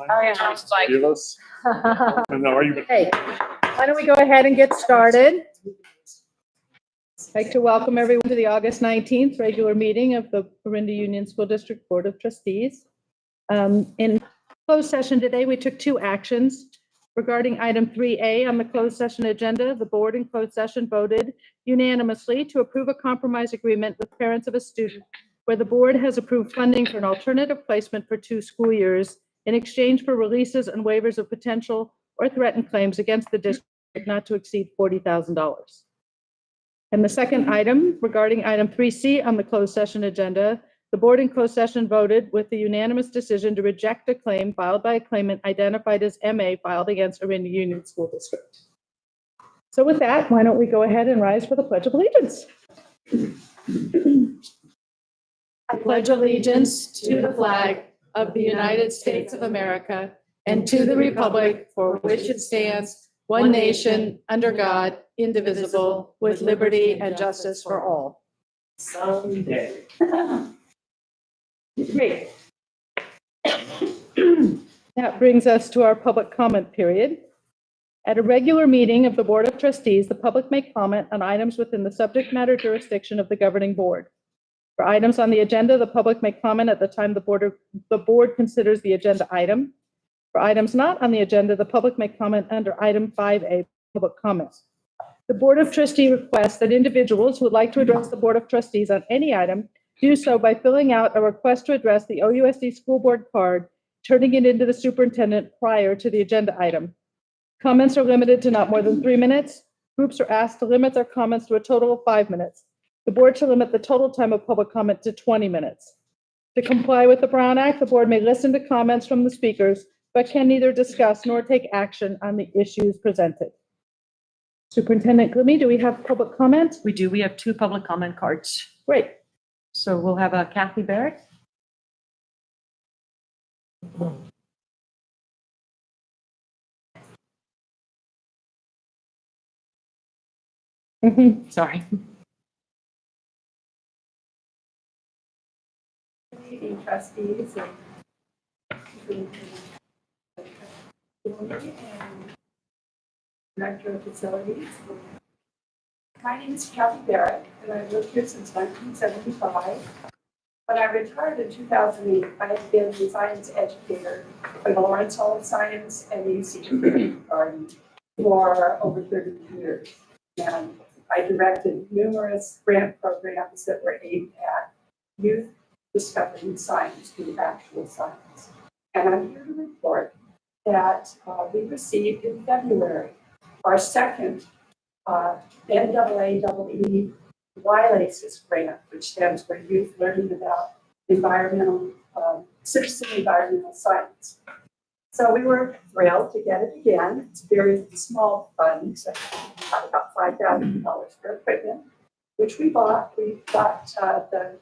Oh, yeah. It's like, Give us. And now, are you? Hey, why don't we go ahead and get started? I'd like to welcome everyone to the August 19th regular meeting of the Orinda Union School District Board of Trustees. In closed session today, we took two actions. Regarding item 3A on the closed session agenda, the board in closed session voted unanimously to approve a compromise agreement with parents of a student where the board has approved funding for an alternative placement for 2 school years in exchange for releases and waivers of potential or threatened claims against the district not to exceed $40,000. And the second item, regarding item 3C on the closed session agenda, the board in closed session voted with the unanimous decision to reject a claim filed by a claimant identified as MA filed against Orinda Union School District. So with that, why don't we go ahead and rise for the Pledge of Allegiance? I pledge allegiance to the flag of the United States of America and to the republic for which it stands, one nation, under God, indivisible, with liberty and justice for all. Someday. Great. That brings us to our public comment period. At a regular meeting of the Board of Trustees, the public may comment on items within the subject matter jurisdiction of the governing board. For items on the agenda, the public may comment at the time the board considers the agenda item. For items not on the agenda, the public may comment under item 5A, public comments. The Board of Trustees requests that individuals who would like to address the Board of Trustees on any item do so by filling out a request to address the OUSD School Board card, turning it into the superintendent prior to the agenda item. Comments are limited to not more than 3 minutes. Groups are asked to limit their comments to a total of 5 minutes. The board shall limit the total time of public comment to 20 minutes. To comply with the Brown Act, the board may listen to comments from the speakers, but can neither discuss nor take action on the issues presented. Superintendent Glidney, do we have public comment? we do. We have 2 public comment cards. Great. So we'll have Kathy Barrett. Sorry. Meeting trustees and director of facilities. My name is Kathy Barrett, and I've lived here since 1975. When I retired in 2008, I had been a science educator for the Lawrence Hall of Science and the UC Garden for over 30 years. And I directed numerous grant programs that were aimed at youth discovering science through actual science. And I'm here to report that we received in February our second NAAEE YLACES grant, which stands for Youth Learning About Citizen Environmental Science. So we were thrilled to get it again. It's very small funds, about $5,000 for equipment, which we bought. We got the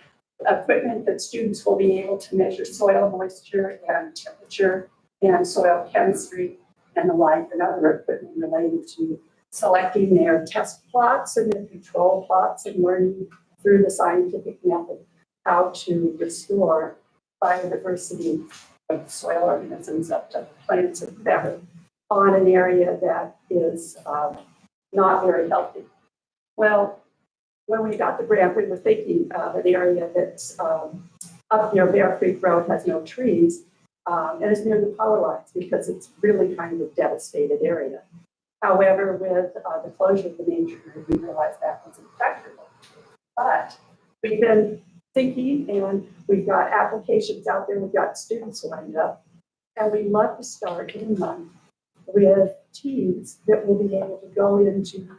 equipment that students will be able to measure soil moisture and temperature and soil chemistry and the like, and other equipment related to selecting their test plots and their control plots and learning through the scientific method how to restore biodiversity of soil organisms up to plants and better on an area that is not very healthy. Well, when we got the grant, we were thinking of an area that's up near Bear Creek Road, has no trees, and is near the power lines because it's really kind of a devastated area. However, with the closure of the nature grid, we realized that wasn't practical. But we've been thinking, and we've got applications out there, we've got students lined up, and we'd love to start in a month with teams that will be able to go into.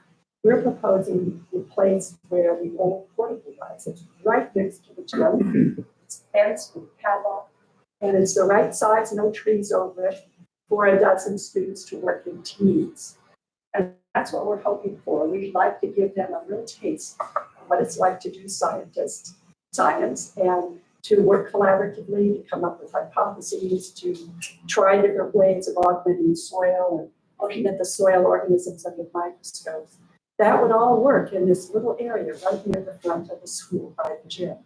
We're proposing a place where the old portable was. It's right next to the gym. It's fenced with padlock, and it's the right size, no trees over it, for a dozen students to work in teams. And that's what we're hoping for. We'd like to give them a real taste of what it's like to do science and to work collaboratively, to come up with hypotheses, to try different ways of augmenting soil and looking at the soil organisms under microscopes. That would all work in this little area right near the front of the school by the gym.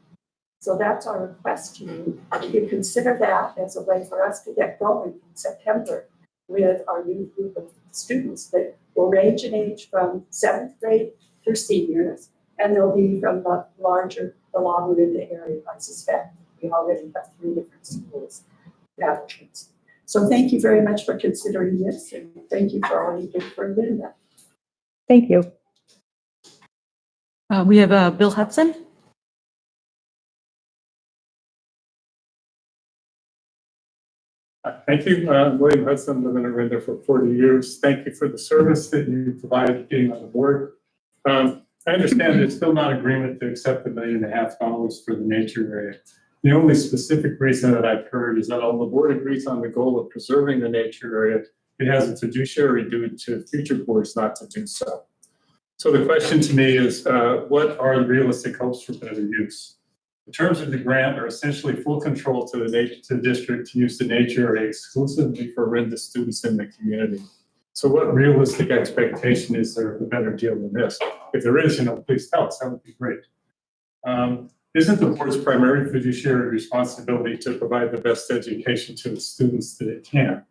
So that's our request to you. If you consider that as a way for us to get going in September with our new group of students that will range in age from 7th grade through seniors, and they'll be from the long Orinda area, I suspect. We already have 3 different schools applicants. So thank you very much for considering this, and thank you for all you did for Orinda. Thank you. We have Bill Hudson. Thank you, William Hudson, living in Orinda for 40 years. Thank you for the service that you provided being on the board. I understand there's still not agreement to accept the $1.5 million for the nature area. The only specific reason that I've heard is that although the board agrees on the goal of preserving the nature area, it has a fiduciary duty to future boards not to do so. So the question to me is, what are the realistic hopes for better use? The terms of the grant are essentially full control to the district to use the nature area exclusively for Orinda students in the community. So what realistic expectation is there of a better deal than this? If there is, please tell us, that would be great. Isn't the board's primary fiduciary responsibility to provide the best education to the students that it can?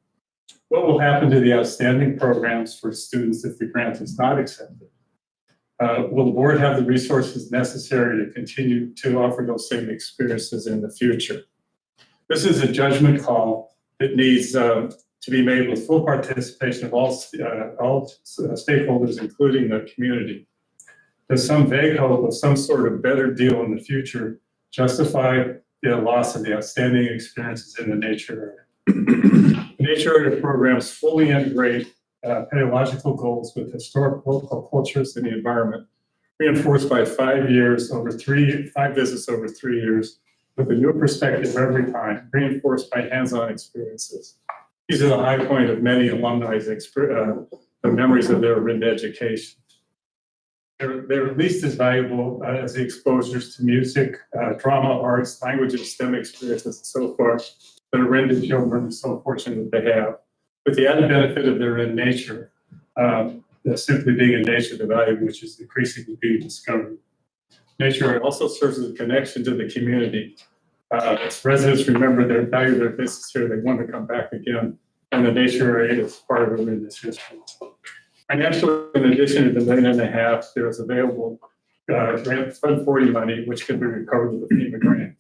What will happen to the outstanding programs for students if the grant is not accepted? Will the board have the resources necessary to continue to offer those same experiences in the future? This is a judgment call that needs to be made with full participation of all stakeholders, including the community. Does some vague hope of some sort of better deal in the future justify the loss of the outstanding experiences in the nature area? The nature area programs fully integrate pedagogical goals with historic local cultures and the environment, reinforced by 5 visits over 3 years, with a new perspective every time, reinforced by hands-on experiences. These are the high point of many alumni's the memories of their Orinda education. They're at least as valuable as the exposures to music, drama, arts, languages, STEM experiences, and so forth that Orinda children are so fortunate that they have. With the added benefit of their in nature, simply being in nature, the value of which is increasingly being discovered. Nature also serves as a connection to the community. As residents remember their value, their business here, they want to come back again, and the nature area is part of Orinda's history. Financially, in addition to the $1.5 million, there is available grant Fund 40 money, which can be recovered with the FEMA grant.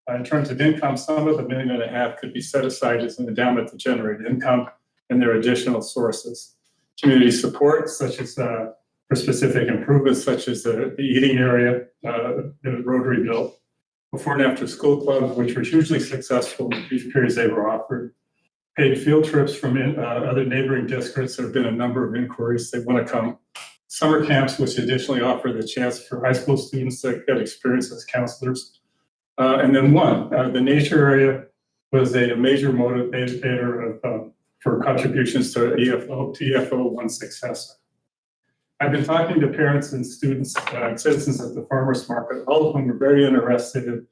In terms of income, some of the $1.5 million could be set aside as an endowment to generate income, and there are additional sources. Community support, such as for specific improvements, such as the eating area that Rotary built. Before and after school clubs, which were hugely successful in the brief periods they were offered. Paid field trips from other neighboring districts. There have been a number of inquiries. They want to come. Summer camps, which additionally offer the chance for high school students to get experience as counselors. And then the nature area was a major motivator for contributions to EFO One Successor. I've been talking to parents and students, citizens at the farmers market. All of them are very interested in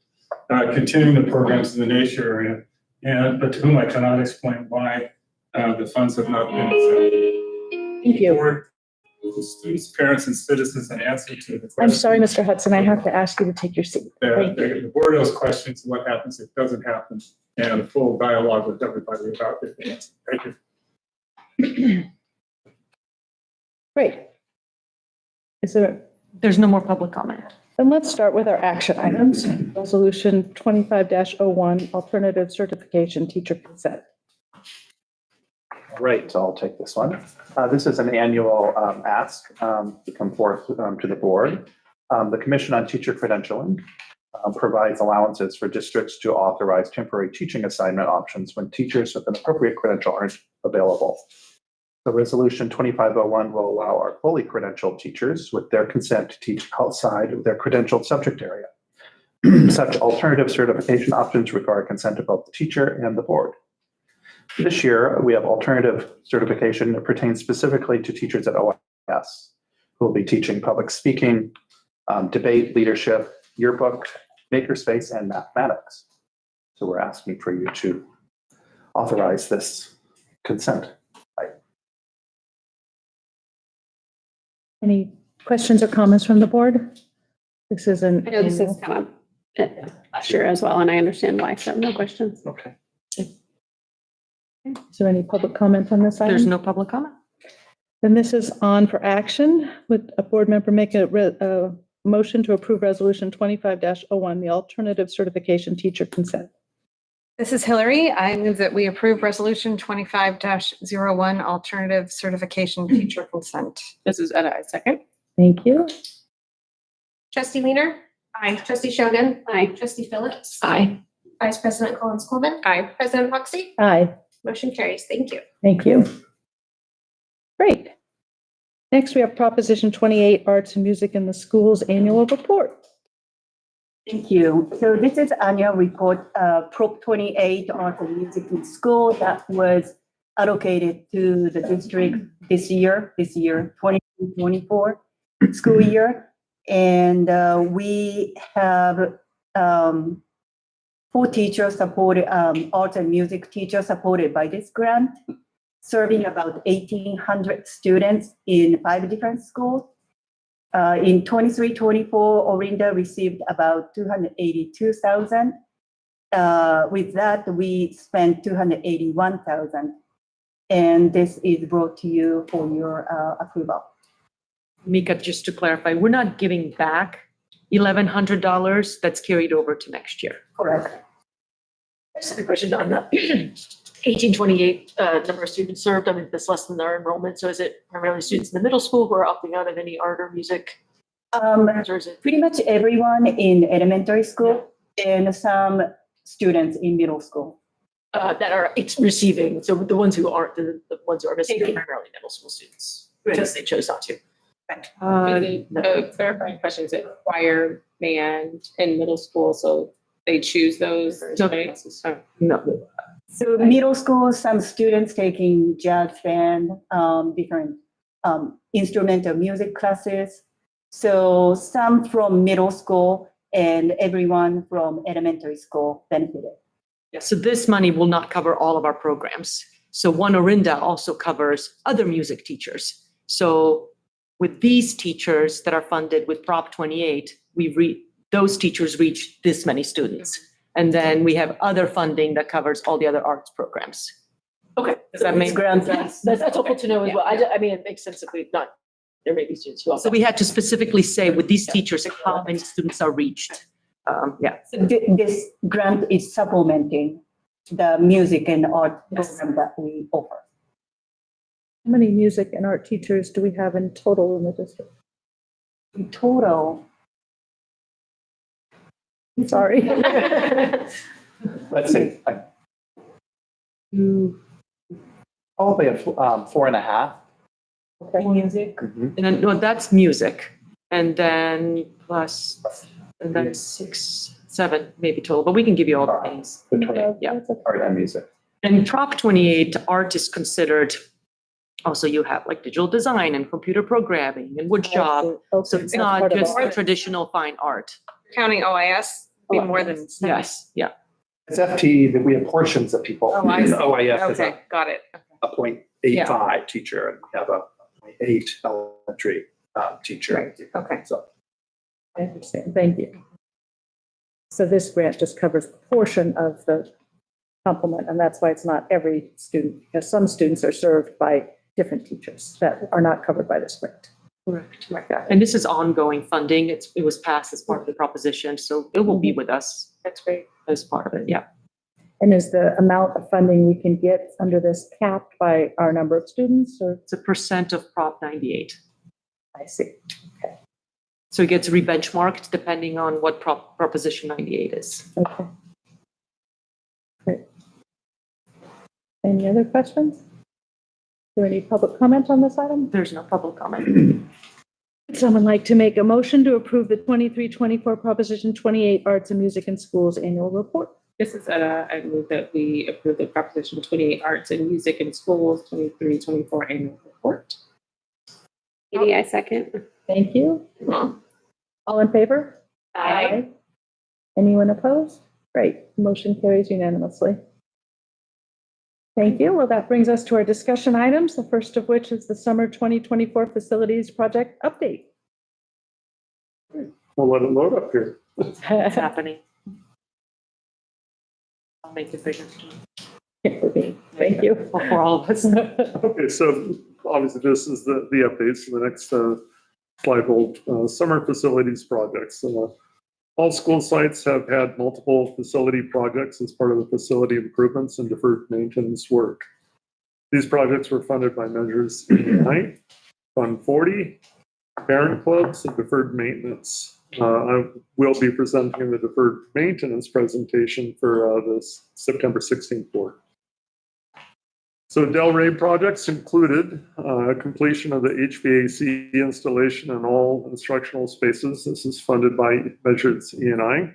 continuing the programs in the nature area. But to whom I cannot explain why the funds have not been accepted. Thank you. Board, students, parents, and citizens an answer to the question. I'm sorry, Mr. Hudson, I have to ask you to take your seat. Thank you. The board has questions what happens if it doesn't happen, and a full dialogue with everybody about it. Thank you. Great. There's no more public comment. Then let's start with our action items. Resolution 25-01, alternative certification teacher consent. Right, so I'll take this one. This is an annual ask to come forth to the board. The Commission on Teacher Credentialing provides allowances for districts to authorize temporary teaching assignment options when teachers with an appropriate credential aren't available. The Resolution 2501 will allow our fully credentialed teachers with their consent to teach outside of their credentialed subject area. Such alternative certification options require consent of both the teacher and the board. This year, we have alternative certification that pertains specifically to teachers at OIS, who will be teaching public speaking, debate, leadership, yearbook, makerspace, and mathematics. So we're asking for you to authorize this consent. Any questions or comments from the board? This is an. I know this has come up Sure as well, and I understand why, so no questions. Okay. Is there any public comment on this item? There's no public comment. Then this is on for action. Would a board member make a motion to approve resolution 25-01, the alternative certification teacher consent? This is Hillary. I move that we approve resolution 25-01, alternative certification teacher consent. This is Etta, I second. Thank you. Trustee Weiner? Aye. Trustee Shogun? Aye. Trustee Phillips? Aye. Vice President Collins Coleman? Aye. President Hoxie? Aye. Motion carries. Thank you. Thank you. Great. Next, we have Proposition 28, Arts and Music in the Schools Annual Report. Thank you. So this is annual report, Prop 28, Art and Music in School, that was allocated to the district this year, 2024 school year. And we have 4 teachers supported, art and music teachers supported by this grant, serving about 1,800 students in 5 different schools. In 23-24, Orinda received about $282,000. With that, we spent $281,000. And this is brought to you for your approval. Mika, just to clarify, we're not giving back $1,100 that's carried over to next year. Correct. Just a question on the 1828 number of students served. I mean, that's less than our enrollment. So is it primarily students in the middle school who are opting out of any art or music? Or is it? Pretty much everyone in elementary school and some students in middle school. That are receiving, so the ones who aren't, the ones who are missing are primarily middle school students, because they chose not to. The clarifying question, is it choir, band in middle school, so they choose those? No. So middle school, some students taking jazz band, different instrumental music classes. So some from middle school and everyone from elementary school benefited. Yeah, so this money will not cover all of our programs. So One Orinda also covers other music teachers. So with these teachers that are funded with Prop 28, those teachers reach this many students. And then we have other funding that covers all the other arts programs. Okay. Does that make That's helpful to know as well. I mean, it makes sense if we not, there may be students who. So we had to specifically say with these teachers, how many students are reached. Yeah. So this grant is supplementing the music and art program that we offer. How many music and art teachers do we have in total in the district? In total, Sorry. Let's see. Probably 4.5. Okay. music, And then, no, that's music. And then plus, and then 6, 7 maybe total, but we can give you all the names. Yeah. That's okay. Art and music. And Prop 28, art is considered, also you have like digital design and computer programming and wood shop. Okay, So it's that's not part of just it. the traditional fine art. Counting OIS, be more than. Yes, yeah. It's FTE that we have portions of people. Oh, I see. OIF is Okay, got it. a 0.85 teacher, and we have a 0.8 elementary teacher. Okay. So I understand. Thank you. So this grant just covers a portion of the complement, and that's why it's not every student, because some students are served by different teachers that are not covered by this grant. Correct. And this is ongoing funding. It was passed as part of the proposition, so it will be with us. That's great. As part of it, yeah. And is the amount of funding we can get under this capped by our number of students, or? It's a percent of Prop 98. I see. So it gets rebenchmarked depending on what Proposition 98 is. Okay. Great. Any other questions? Is there any public comment on this item? There's no public comment. Would someone like to make a motion to approve the 23-24 Proposition 28 Arts and Music in Schools Annual Report? This is Etta. I move that we approve the Proposition 28 Arts and Music in Schools 23-24 Annual Report. Katie, I second. Thank you. All in favor? Aye. Anyone opposed? Great. Motion carries unanimously. Thank you. Well, that brings us to our discussion items, the first of which is the Summer 2024 Facilities Project Update. we'll let it load up here. It's happening. I'll make it bigger. Thank you. For all of us. Okay, so obviously this is the updates. So the next slide will summer facilities projects. All school sites have had multiple facility projects as part of the facility improvements and deferred maintenance work. These projects were funded by measures E&I, Fund 40, parent clubs, and deferred maintenance. I will be presenting the deferred maintenance presentation for this September 16th board. So Delray projects included completion of the HVAC installation in all instructional spaces. This is funded by Measures E&I.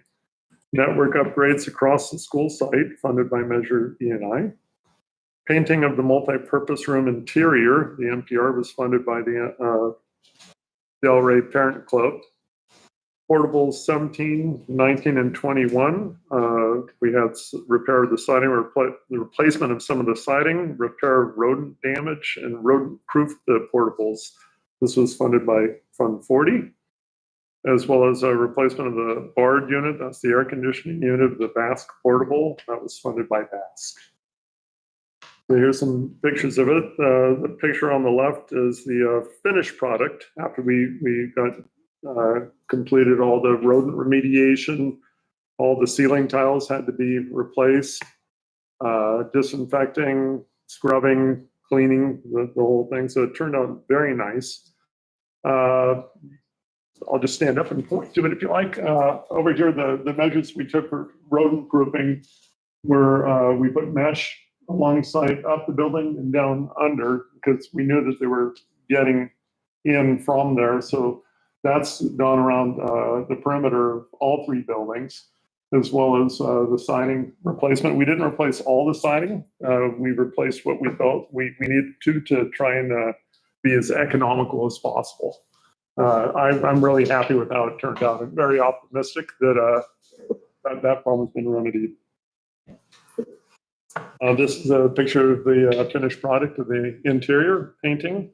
Network upgrades across the school site funded by Measure E&I. Painting of the multi-purpose room interior, the MPR, was funded by the Delray Parent Club. Portables 17, 19, and 21. We had repair of the siding, the replacement of some of the siding, repair of rodent damage, and rodent-proof the portables. This was funded by Fund 40, as well as a replacement of the BARD unit, that's the air conditioning unit of the Basque portable, that was funded by Basque. So here's some pictures of it. The picture on the left is the finished product after we got completed all the rodent remediation. All the ceiling tiles had to be replaced, disinfecting, scrubbing, cleaning, the whole thing. So it turned out very nice. I'll just stand up and point to it if you like. Over here, the measures we took for rodent proofing were we put mesh alongside up the building and down under because we knew that they were getting in from there. So that's gone around the perimeter of all three buildings, as well as the siding replacement. We didn't replace all the siding. We replaced what we felt we needed to try and be as economical as possible. I'm really happy with how it turned out. I'm very optimistic that that problem's been remedied. This is a picture of the finished product of the interior painting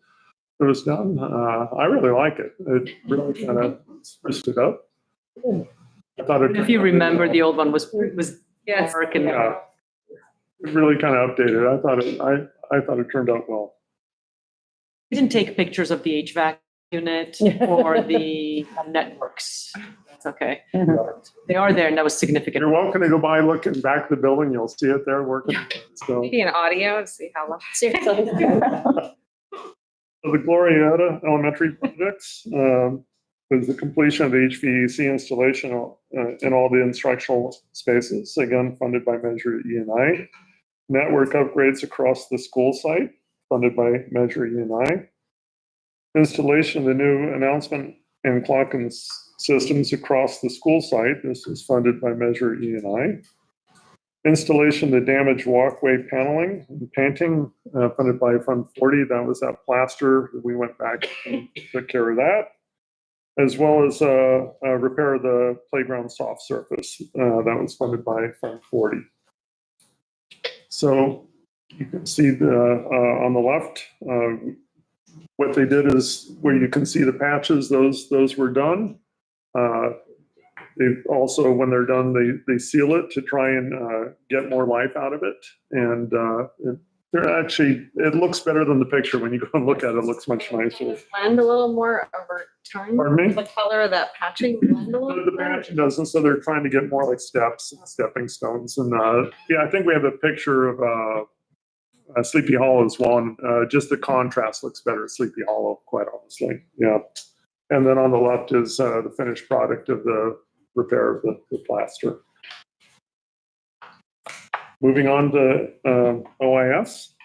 that was done. I really like it. It really kind of spruced it up. I thought If you remember, the old one was Yes. dark and Yeah. It really kind of updated. I thought it turned out well. we didn't take pictures of the HVAC unit or the networks. That's okay. They are there, and that was significant. You're welcome to go by, look in back of the building. You'll see it there working. So. Maybe an audio, see how long. Seriously. So the Glorieta elementary projects was the completion of the HVAC installation in all the instructional spaces, again, funded by Measure E&I. Network upgrades across the school site, funded by Measure E&I. Installation of the new announcement and clocking systems across the school site. This is funded by Measure E&I. Installation of the damaged walkway paneling and painting, funded by Fund 40. That was that plaster. We went back and took care of that. As well as repair of the playground soft surface. That was funded by Fund 40. So you can see on the left, what they did is where you can see the patches, those were done. They also, when they're done, they seal it to try and get more life out of it. And they're actually, it looks better than the picture. When you go and look at it, it looks much nicer. Blend a little more over time. Pardon me? The color of that patching blend a little The bit. patch doesn't, so they're trying to get more like steps, stepping stones. And yeah, I think we have a picture of Sleepy Hollow as well. And just the contrast looks better at Sleepy Hollow, quite honestly. Yeah. And then on the left is the finished product of the repair of the plaster. Moving on to OIS.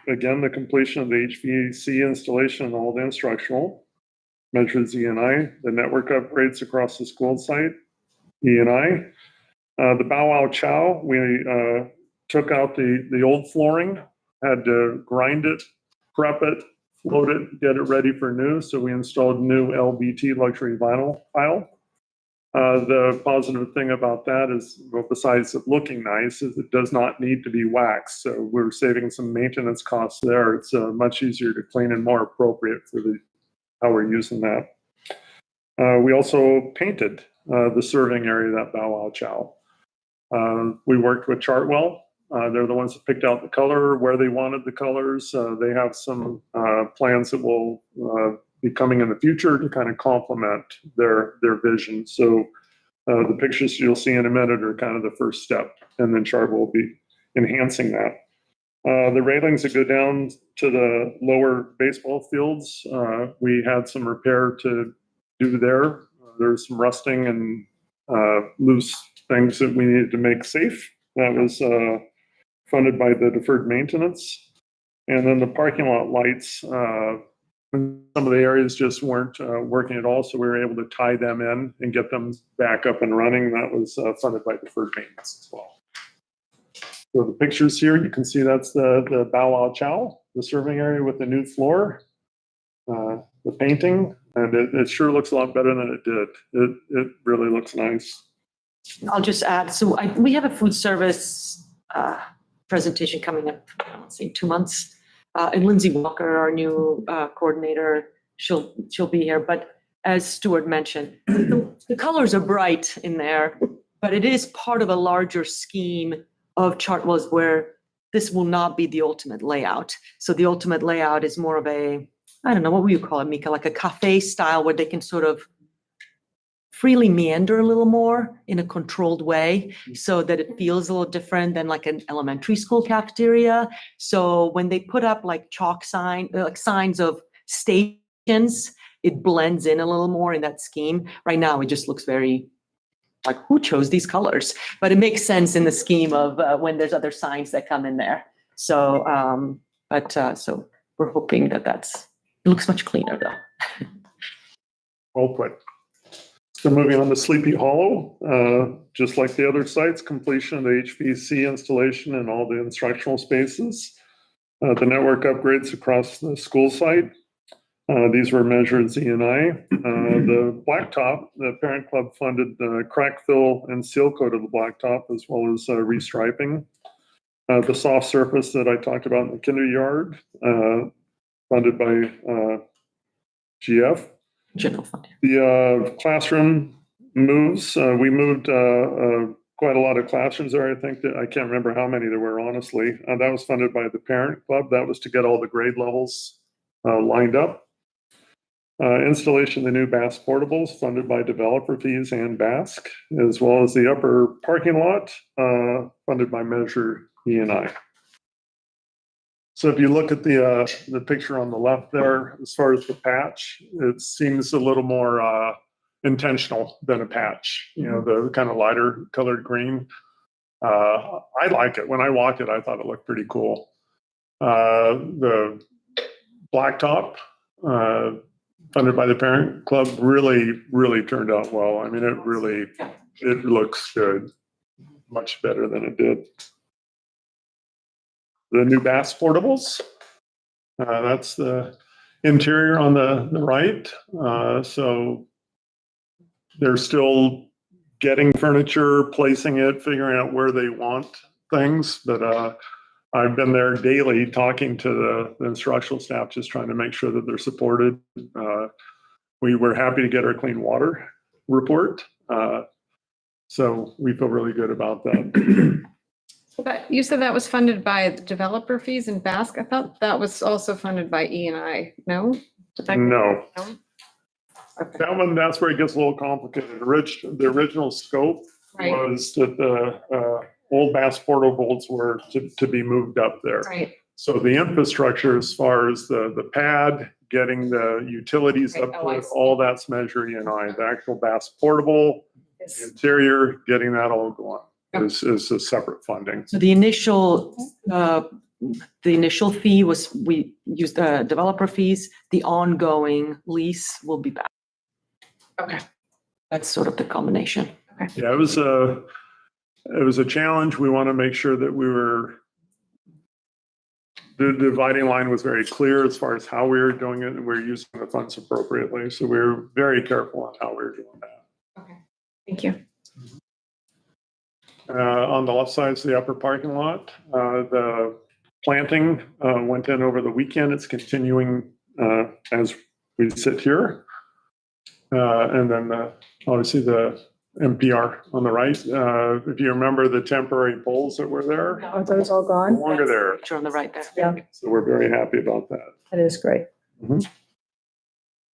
Again, the completion of the HVAC installation and all the instructional. Measures E&I, the network upgrades across the school site, E&I. The Bow Wow Chow, we took out the old flooring, had to grind it, prep it, float it, get it ready for new. So we installed new LVT luxury vinyl tile. The positive thing about that is, well, besides it looking nice, is it does not need to be waxed. So we're saving some maintenance costs there. It's much easier to clean and more appropriate for how we're using that. We also painted the serving area, that Bow Wow Chow. We worked with Chartwell. They're the ones that picked out the color, where they wanted the colors. They have some plans that will be coming in the future to kind of complement their vision. So the pictures you'll see in a minute are kind of the first step, and then Chartwell will be enhancing that. The railings that go down to the lower baseball fields, we had some repair to do there. There's some rusting and loose things that we needed to make safe. That was funded by the deferred maintenance. And then the parking lot lights, some of the areas just weren't working at all, so we were able to tie them in and get them back up and running. That was funded by deferred maintenance as well. So the pictures here, you can see that's the Bow Wow Chow, the serving area with the new floor, the painting, and it sure looks a lot better than it did. It really looks nice. I'll just add, so we have a food service presentation coming up, I don't say 2 months. And Lindsay Walker, our new coordinator, she'll be here. But as Stuart mentioned, the colors are bright in there, but it is part of a larger scheme of Chartwell's where this will not be the ultimate layout. So the ultimate layout is more of a, I don't know, what would you call it, Mika? Like a cafe style where they can sort of freely meander a little more in a controlled way so that it feels a little different than like an elementary school cafeteria. So when they put up like chalk like signs of stations, it blends in a little more in that scheme. Right now, it just looks very like, who chose these colors? But it makes sense in the scheme of when there's other signs that come in there. So, so we're hoping that it looks much cleaner though. Well put. So moving on to Sleepy Hollow, just like the other sites, completion of the HVAC installation in all the instructional spaces. The network upgrades across the school site. These were measured Z&I. The blacktop, the parent club funded crack fill and seal coat of the blacktop, as well as restriping. The soft surface that I talked about in the kinder yard, funded by GF. General fund. The classroom moves, we moved quite a lot of classrooms there. I think that I can't remember how many there were, honestly. That was funded by the parent club. That was to get all the grade levels lined up. Installation of the new BAS portables funded by developer fees and BASC, as well as the upper parking lot funded by Measure E&I. So if you look at the picture on the left there, as far as the patch, it seems a little more intentional than a patch. You know, the kind of lighter colored green. I like it. When I walked it, I thought it looked pretty cool. The blacktop, funded by the parent club, really turned out well. I mean, it looks good, much better than it did. The new BAS portables, that's the interior on the right. So they're still getting furniture, placing it, figuring out where they want things. But I've been there daily talking to the instructional staff, just trying to make sure that they're supported. We were happy to get our clean water report. So we feel really good about that. But you said that was funded by developer fees and BASC. I thought that was also funded by E&I. No? No. No? Okay. That one, that's where it gets a little complicated. The original scope Right. was that the old BAS portables were to be moved up there. Right. So the infrastructure, as far as the pad, getting the utilities Right. up Oh, I to it, see. all that's Measure E&I. The actual BAS portable, the Yes. interior, getting that all going is a separate funding. So the initial fee was, we used developer fees. The ongoing lease will be back. Okay. That's sort of the combination. Yeah, it was a challenge. We want to make sure that the dividing line was very clear as far as how we were doing it, and we were using the funds appropriately. So we were very careful on how we were doing that. Okay. Thank you. On the left side is the upper parking lot. The planting went in over the weekend. It's continuing as we sit here. And then obviously the NPR on the right. If you remember the temporary poles that were there, Are those all no gone? longer there. Picture on the right there. Yeah, So we're very happy about that. that is great.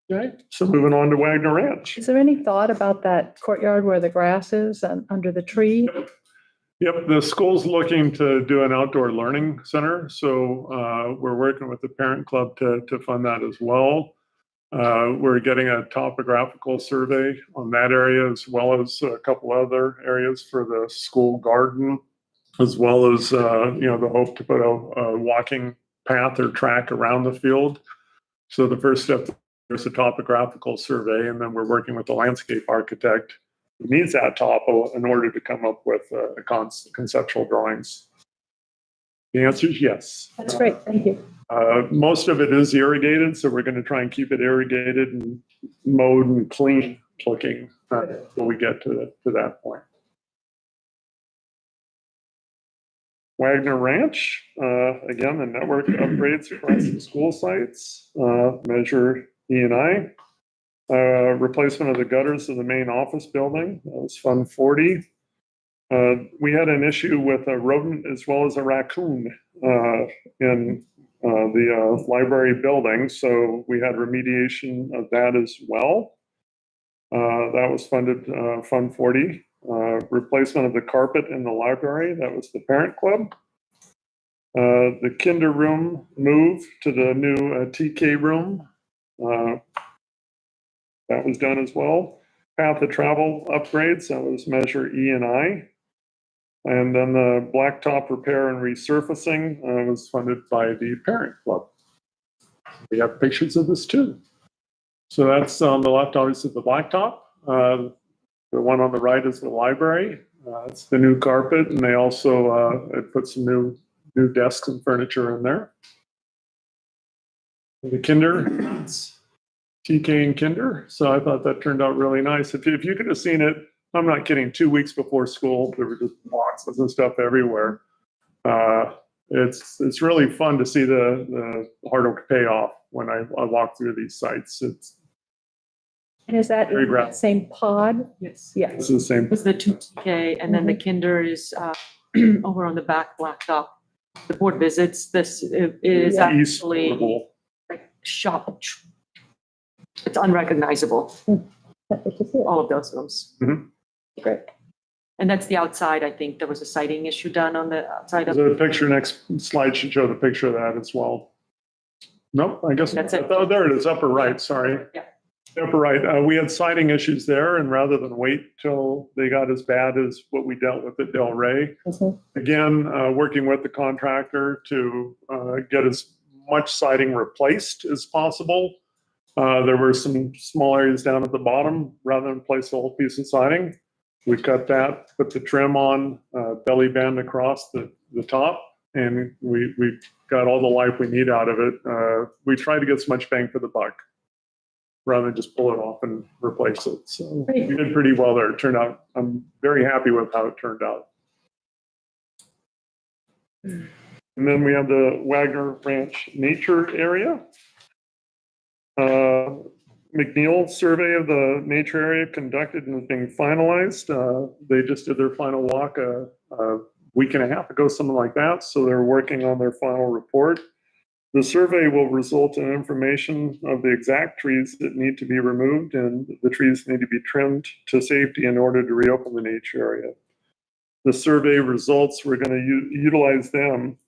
Okay, so moving on to Wagner Ranch. Is there any thought about that courtyard where the grass is and under the tree? Yep, the school's looking to do an outdoor learning center, so we're working with the parent club to fund that as well. We're getting a topographical survey on that area, as well as a couple other areas for the school garden, as well as the hope to put a walking path or track around the field. So the first step is a topographical survey, and then we're working with the landscape architect who needs that topo in order to come up with conceptual drawings. The answer is yes. That's great, thank you. Most of it is irrigated, so we're going to try and keep it irrigated and mowed and clean looking when we get to that point. Wagner Ranch, again, the network upgrades across the school sites, measure E&I. Replacement of the gutters of the main office building, that was Fund 40. We had an issue with a rodent as well as a raccoon in the library building, so we had remediation of that as well. That was funded Fund 40. Replacement of the carpet in the library, that was the parent club. The kinder room move to the new TK room, that was done as well. Path of travel upgrades, that was measure E&I. And then the blacktop repair and resurfacing was funded by the parent club. We have pictures of this too. So that's on the left, obviously the blacktop. The one on the right is the library. It's the new carpet, and they also put some new desks and furniture in there. The kinder, TK and kinder. So I thought that turned out really nice. If you could have seen it, I'm not kidding, 2 weeks before school, there were just boxes and stuff everywhere. It's really fun to see the hard work pay off when I walk through these sites. And is that Very in grand. that same pod? Yes. Yes. It's the same. It's the 2TK, and then the kinder is over on the back blacktop. The board visits, this is Yeah. East actually portable. like shop. It's unrecognizable, That's just it. all of those rooms. Great. And that's the outside, I think. There was a siding issue done on the outside of. The picture, next slide should show the picture of that as well. Nope, I guess, That's it. oh, there it is, upper right, sorry. Yeah. Upper right, we had siding issues there, and rather than wait till they got as bad as what we dealt with at Del Rey, again, working with the contractor to get as much siding replaced as possible. There were some small areas down at the bottom, rather than place the whole piece of siding. We cut that, put the trim on, belly band across the top, and we got all the life we need out of it. We try to get as much bang for the buck, rather than just pull it off and replace it. So Great. we did pretty well there. It turned out, I'm very happy with how it turned out. And then we have the Wagner Ranch Nature Area. McNeil survey of the nature area conducted and is being finalized. They just did their final walk a week and a half ago, something like that. So they're working on their final report. The survey will result in information of the exact trees that need to be removed, and the trees need to be trimmed to safety in order to reopen the nature area. The survey results, we're going to utilize them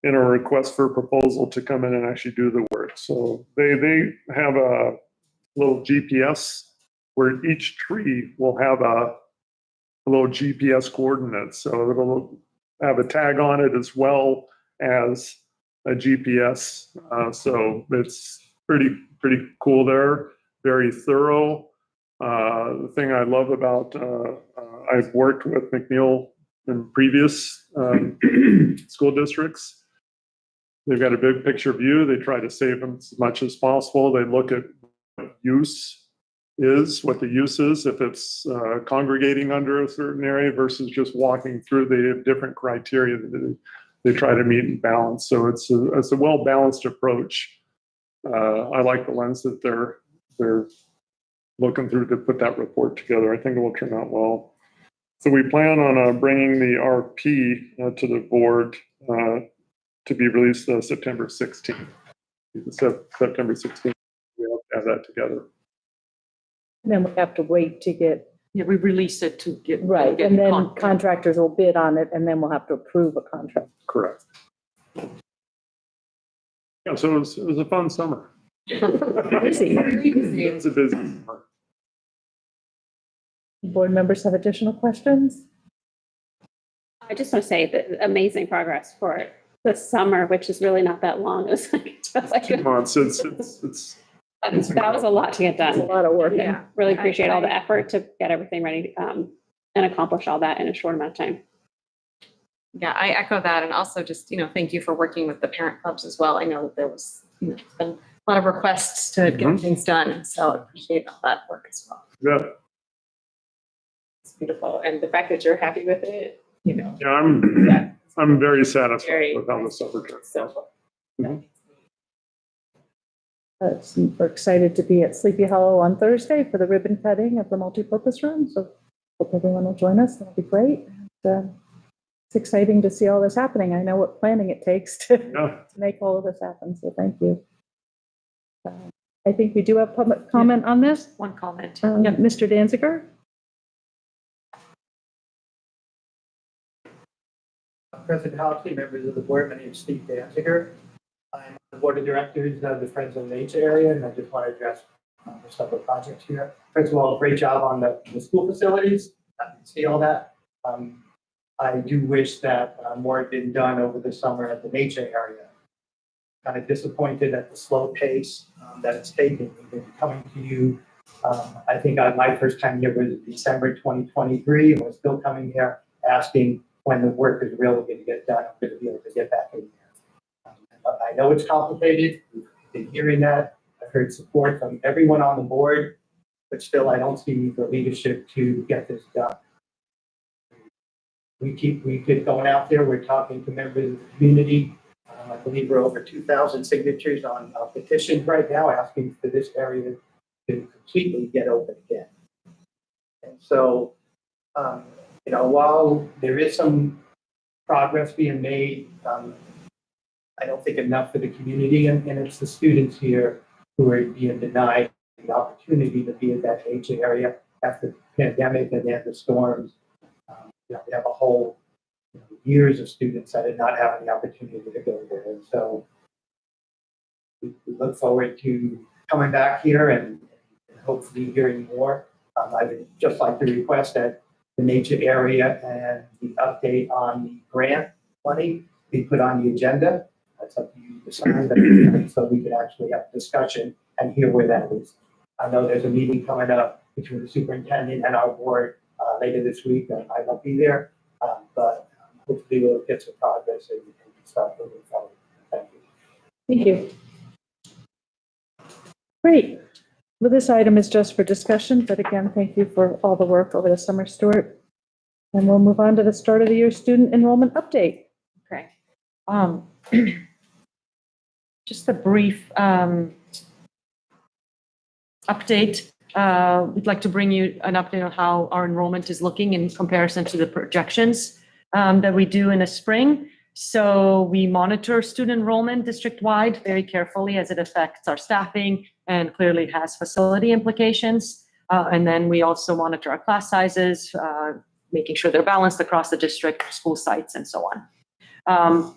in our request for proposal to come in and actually do the work. So they have a little GPS where each tree will have a little GPS coordinate. So it'll have a tag on it as well as a GPS. So it's pretty cool there, very thorough. The thing I love about, I've worked with McNeil in previous school districts. They've got a big picture view. They try to save them as much as possible. They look at what use is, what the use is, if it's congregating under a certain area versus just walking through. They have different criteria that they try to meet and balance. So it's a well-balanced approach. I like the lens that they're looking through to put that report together. I think it will turn out well. So we plan on bringing the RP to the board to be released September 16th. September 16th, we have to have that together. And then we have to wait to get, Yeah, we release it to get. right, get and then con- contractors will bid on it, and then we'll have to approve a contract. Correct. Yeah, so it was a fun summer. Busy. It's a busy summer. Board members have additional questions? I just want to say that amazing progress for the summer, which is really not that long. It was like, it feels like 2 months, that was a lot to get It's a done. lot of work. Yeah, really appreciate all the effort to get everything ready and accomplish all that in a short amount of time. Yeah, I echo that. And also just, thank you for working with the parent clubs as well. I know that there was been a lot of requests to get things done. So I appreciate all that work as well. Yeah, It's beautiful. And the fact that you're happy with it, yeah, I'm very satisfied Very with how the summer turned. so. We're excited to be at Sleepy Hollow on Thursday for the ribbon cutting of the multipurpose room. So hope everyone will join us. That'll be great. And, it's exciting to see all this happening. I know what planning it takes to make all of this happen. So thank you. I think we do have public comment on this. One comment. Mr. Danziger? President Hopkins, members of the board, my name is Steve Danziger. I'm on the board of directors of the Friends of Nature area, and I just want to address several projects here. First of all, great job on the school facilities. I can see all that. I do wish that more had been done over the summer at the nature area. Kind of disappointed at the slow pace that it's taken. We've been coming to you. I think my first time here was December 2023, and we're still coming here asking when the work is really going to get done. I'm going to be able to get back in there. I know it's complicated. We've been hearing that. I've heard support from everyone on the board, but still I don't see the leadership to get this done. We keep going out there. We're talking to members of the community. I believe we're over 2,000 signatures on petitions right now asking for this area to completely get open again. And so, while there is some progress being made, I don't think enough for the community, and it's the students here who are being denied the opportunity to be in that nature area after the pandemic and then the storms. We have a whole years of students that did not have the opportunity to go there. And so we look forward to coming back here and hopefully hearing more. I would just like to request that the nature area and the update on the grant money be put on the agenda. That's up to you to decide, so we can actually have a discussion and hear where that is. I know there's a meeting coming up between the superintendent and our board later this week. I won't be there, but hopefully we'll get some progress and start moving forward. Thank you. Thank you. Great. Well, this item is just for discussion, but again, thank you for all the work over the summer, Stuart. And we'll move on to the start of the year student enrollment update. Okay. Just a brief update. We'd like to bring you an update on how our enrollment is looking in comparison to the projections that we do in the spring. So we monitor student enrollment district-wide very carefully as it affects our staffing and clearly has facility implications. And then we also monitor our class sizes, making sure they're balanced across the district, school sites, and so on.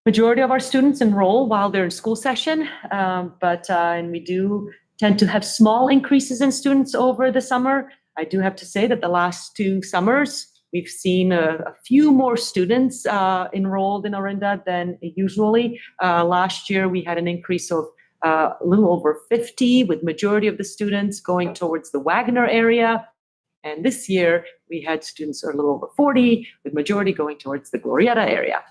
Majority of our students enroll while they're in school session, and we do tend to have small increases in students over the summer. I do have to say that the last 2 summers, we've seen a few more students enrolled in Orinda than usually. Last year, we had an increase of a little over 50, with majority of the students going towards the Wagner area. And this year, we had students a little over 40, with majority going towards the Glorieta area.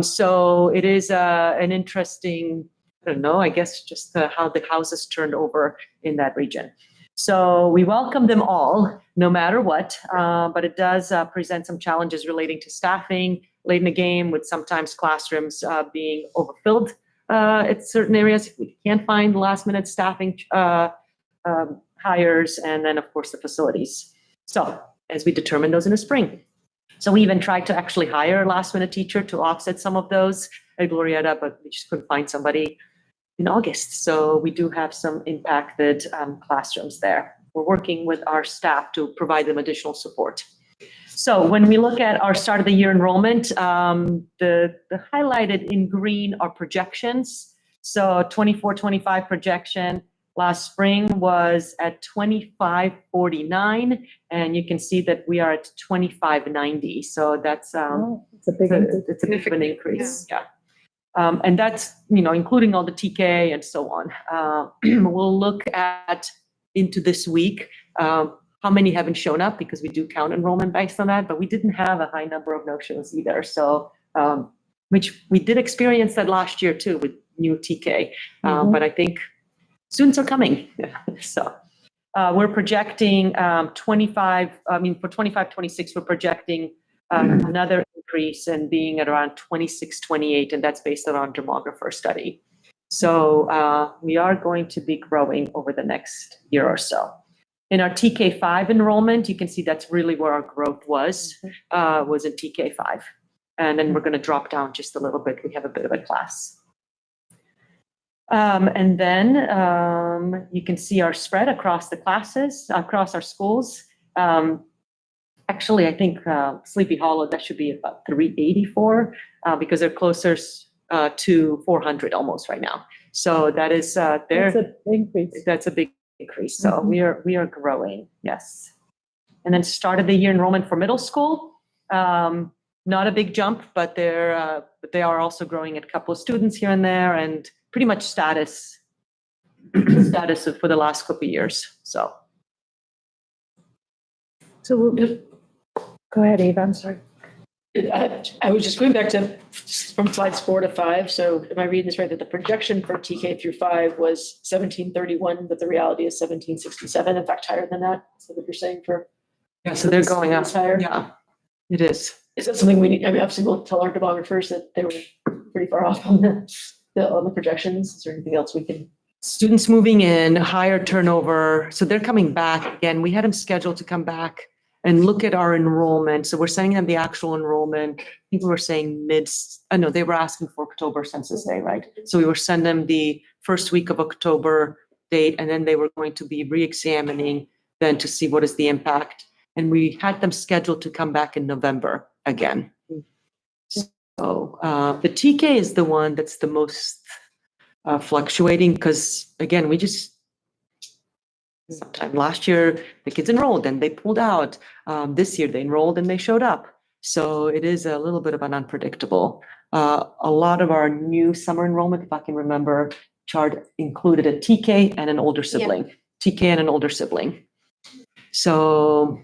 So it is an interesting, I don't know, I guess just how the houses turned over in that region. So we welcome them all, no matter what, but it does present some challenges relating to staffing late in the game, with sometimes classrooms being overfilled at certain areas. If we can't find last minute staffing hires, and then, of course, the facilities. So as we determine those in the spring. So we even tried to actually hire a last-minute teacher to offset some of those at Glorieta, but we just couldn't find somebody in August. So we do have some impacted classrooms there. We're working with our staff to provide them additional support. So when we look at our start of the year enrollment, the highlighted in green are projections. So 24-25 projection last spring was at 2549, and you can see that we are at 2590. So that's It's a big increase. it's a bit of an increase. Yeah. And that's, including all the TK and so on. We'll look at into this week, how many haven't shown up, because we do count enrollment based on that, but we didn't have a high number of no-shows either. So, which we did experience that last year too with new TK. But I think students are coming. So we're projecting 25-26, we're projecting another increase and being at around 26-28, and that's based on our demographer study. So we are going to be growing over the next year or so. In our TK5 enrollment, you can see that's really where our growth was in TK5. And then we're going to drop down just a little bit. We have a bit of a class. And then you can see our spread across the classes, across our schools. Actually, I think Sleepy Hollow, that should be about 384 because they're closer to 400 almost right now. So that is That's an increase. that's a big increase. So we are growing, yes. And then start of the year enrollment for middle school, not a big jump, but they are also growing at a couple of students here and there, and pretty much status for the last couple of years. So Go ahead, Eva, I'm sorry. I was just going back to from slides 4 to 5. So am I reading this right, that the projection for TK through 5 was 1731, but the reality is 1767, in fact, higher than that? Is that what you're saying for? yeah, so they're going up. It's higher? Yeah, it is. Is that something we need? I mean, obviously we'll tell our demographers that they were pretty far off on the projections. Is there anything else we can? Students moving in, higher turnover. So they're coming back again. We had them scheduled to come back and look at our enrollment. So we're sending them the actual enrollment. People were saying they were asking for October Census Day, right? So we were sending them the first week of October date, and then they were going to be re-examining then to see what is the impact. And we had them scheduled to come back in November again. So the TK is the one that's the most fluctuating, because again, sometime last year the kids enrolled and they pulled out. This year they enrolled and they showed up. So it is a little bit of an unpredictable. A lot of our new summer enrollment, if I can remember, chart included a TK and an older sibling. TK and an older sibling. So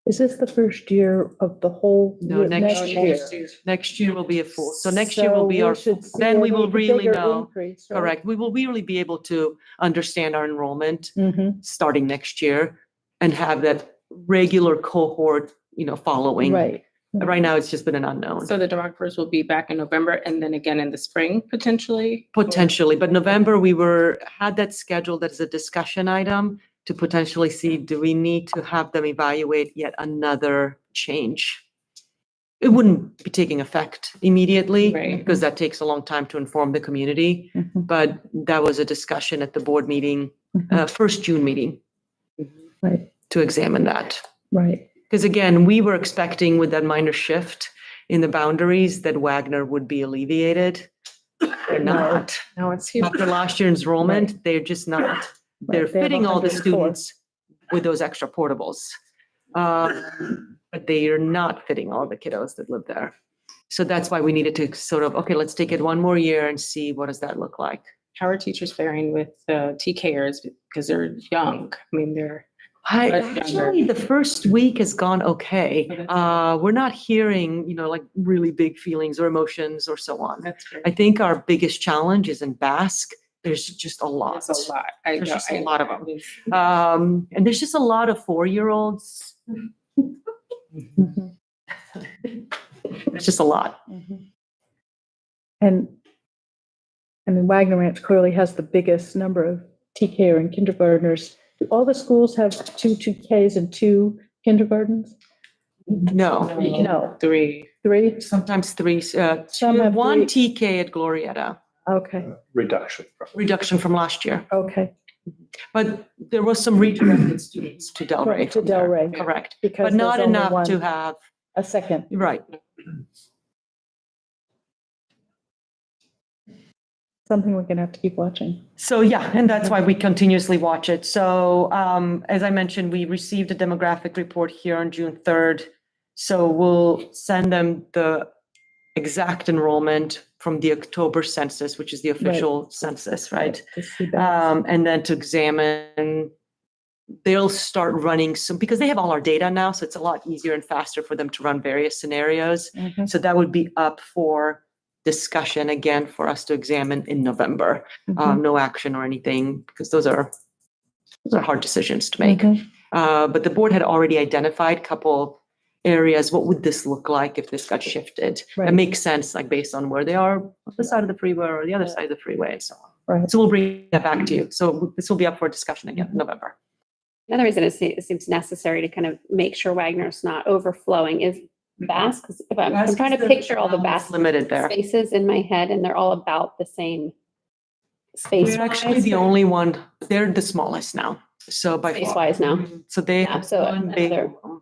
Is this the first year of the whole? no, next year will be a full. So next year will be our. Then we will really know. Increase, right? Correct. We will really be able to understand our enrollment Mhm. starting next year and have that regular cohort, following. Right. Right now, it's just been an unknown. So the demographers will be back in November and then again in the spring, potentially? Potentially, but November, we had that scheduled as a discussion item to potentially see, do we need to have them evaluate yet another change? It wouldn't be taking effect immediately, Right. because that takes a long time to inform the community. Mhm. But that was a discussion at the board meeting, first June meeting, Right, to examine that. right. Because again, we were expecting with that minor shift in the boundaries that Wagner would be alleviated. They're not. No, it's huge. After last year's enrollment, they're just not. They're Right, they have fitting all the 104. students with those extra portables. But they are not fitting all the kiddos that live there. So that's why we needed to sort of, okay, let's take it one more year and see what does that look like. How are teachers faring with TKers because they're young? I mean, they're. Actually, the first week has gone okay. We're not hearing, like really big feelings or emotions or so on. That's great. I think our biggest challenge is in Basque. There's just a lot. It's a lot. There's just a lot of them. And there's just a lot of 4-year-olds. Mhm. It's just a lot. Mhm. And I mean, Wagner Ranch clearly has the biggest number of TK and kindergartners Do all the schools have two TKs and two kindergartens? No, No, Three. three? sometimes three, Some have one three. TK at Glorietta, Okay, Reduction. reduction from last year. okay. But there was some redirected students to Delray. Right, to from there. Delray. Correct, Because but not there's only enough to one, have, a second. right. Something we're gonna have to keep watching. So yeah, and that's why we continuously watch it. So as I mentioned, we received a demographic report here on June 3rd. So we'll send them the exact enrollment from the October census, which is the official census, right? To see that. And then to examine, they'll start running some, because they have all our data now, so it's a lot easier and faster for them to run various scenarios. Mhm, So that would be up for discussion again for us to examine in November. mhm, No action or anything, because those are hard decisions to make. mhm. But the board had already identified a couple areas. What would this look like if this got shifted? Right. That makes sense, like based on where they are, on the side of the freeway or the other side of the freeway and so on. Right. So we'll bring that back to you. So this will be up for discussion again in November. Another reason it seems necessary to kind of make sure Wagner's not overflowing is Bass, because if I'm trying to picture all the Bass Limited there. spaces in my head, and they're all about the same space. We're actually the only one, they're the smallest now. So by Space far. wise now. So they Yeah, have so one big another- room.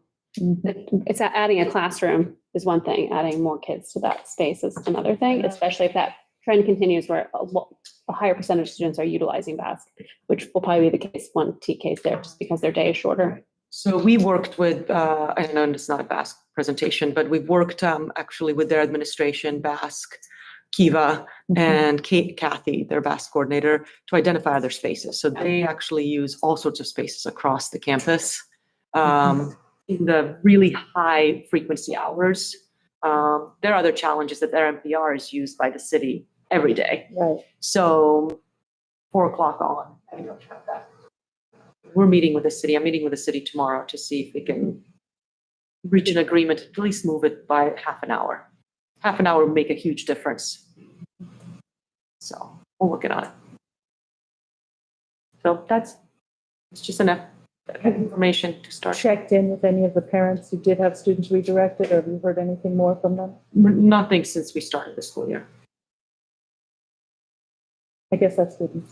It's adding a classroom is one thing, adding more kids to that space is another thing, especially if that trend continues where a higher percentage of students are utilizing Bass, which will probably be the case when TK is there just because their day is shorter. So we worked with, I know it's not a Basque presentation, but we've worked actually with their administration, Basque, Kiva, and Kathy, their Basque coordinator, to identify other spaces. So they actually use all sorts of spaces across the campus in the really high frequency hours. There are other challenges that their MPR is used by the city every day. Right. So 4 o'clock on, we don't have that. We're meeting with the city. I'm meeting with the city tomorrow to see if we can reach an agreement, at least move it by half an hour. Half an hour would make a huge difference. So we're working on it. So it's just enough information to start. Checked in with any of the parents who did have students redirected, or have you heard anything more from them? Nothing since we started the school year. I guess that's good.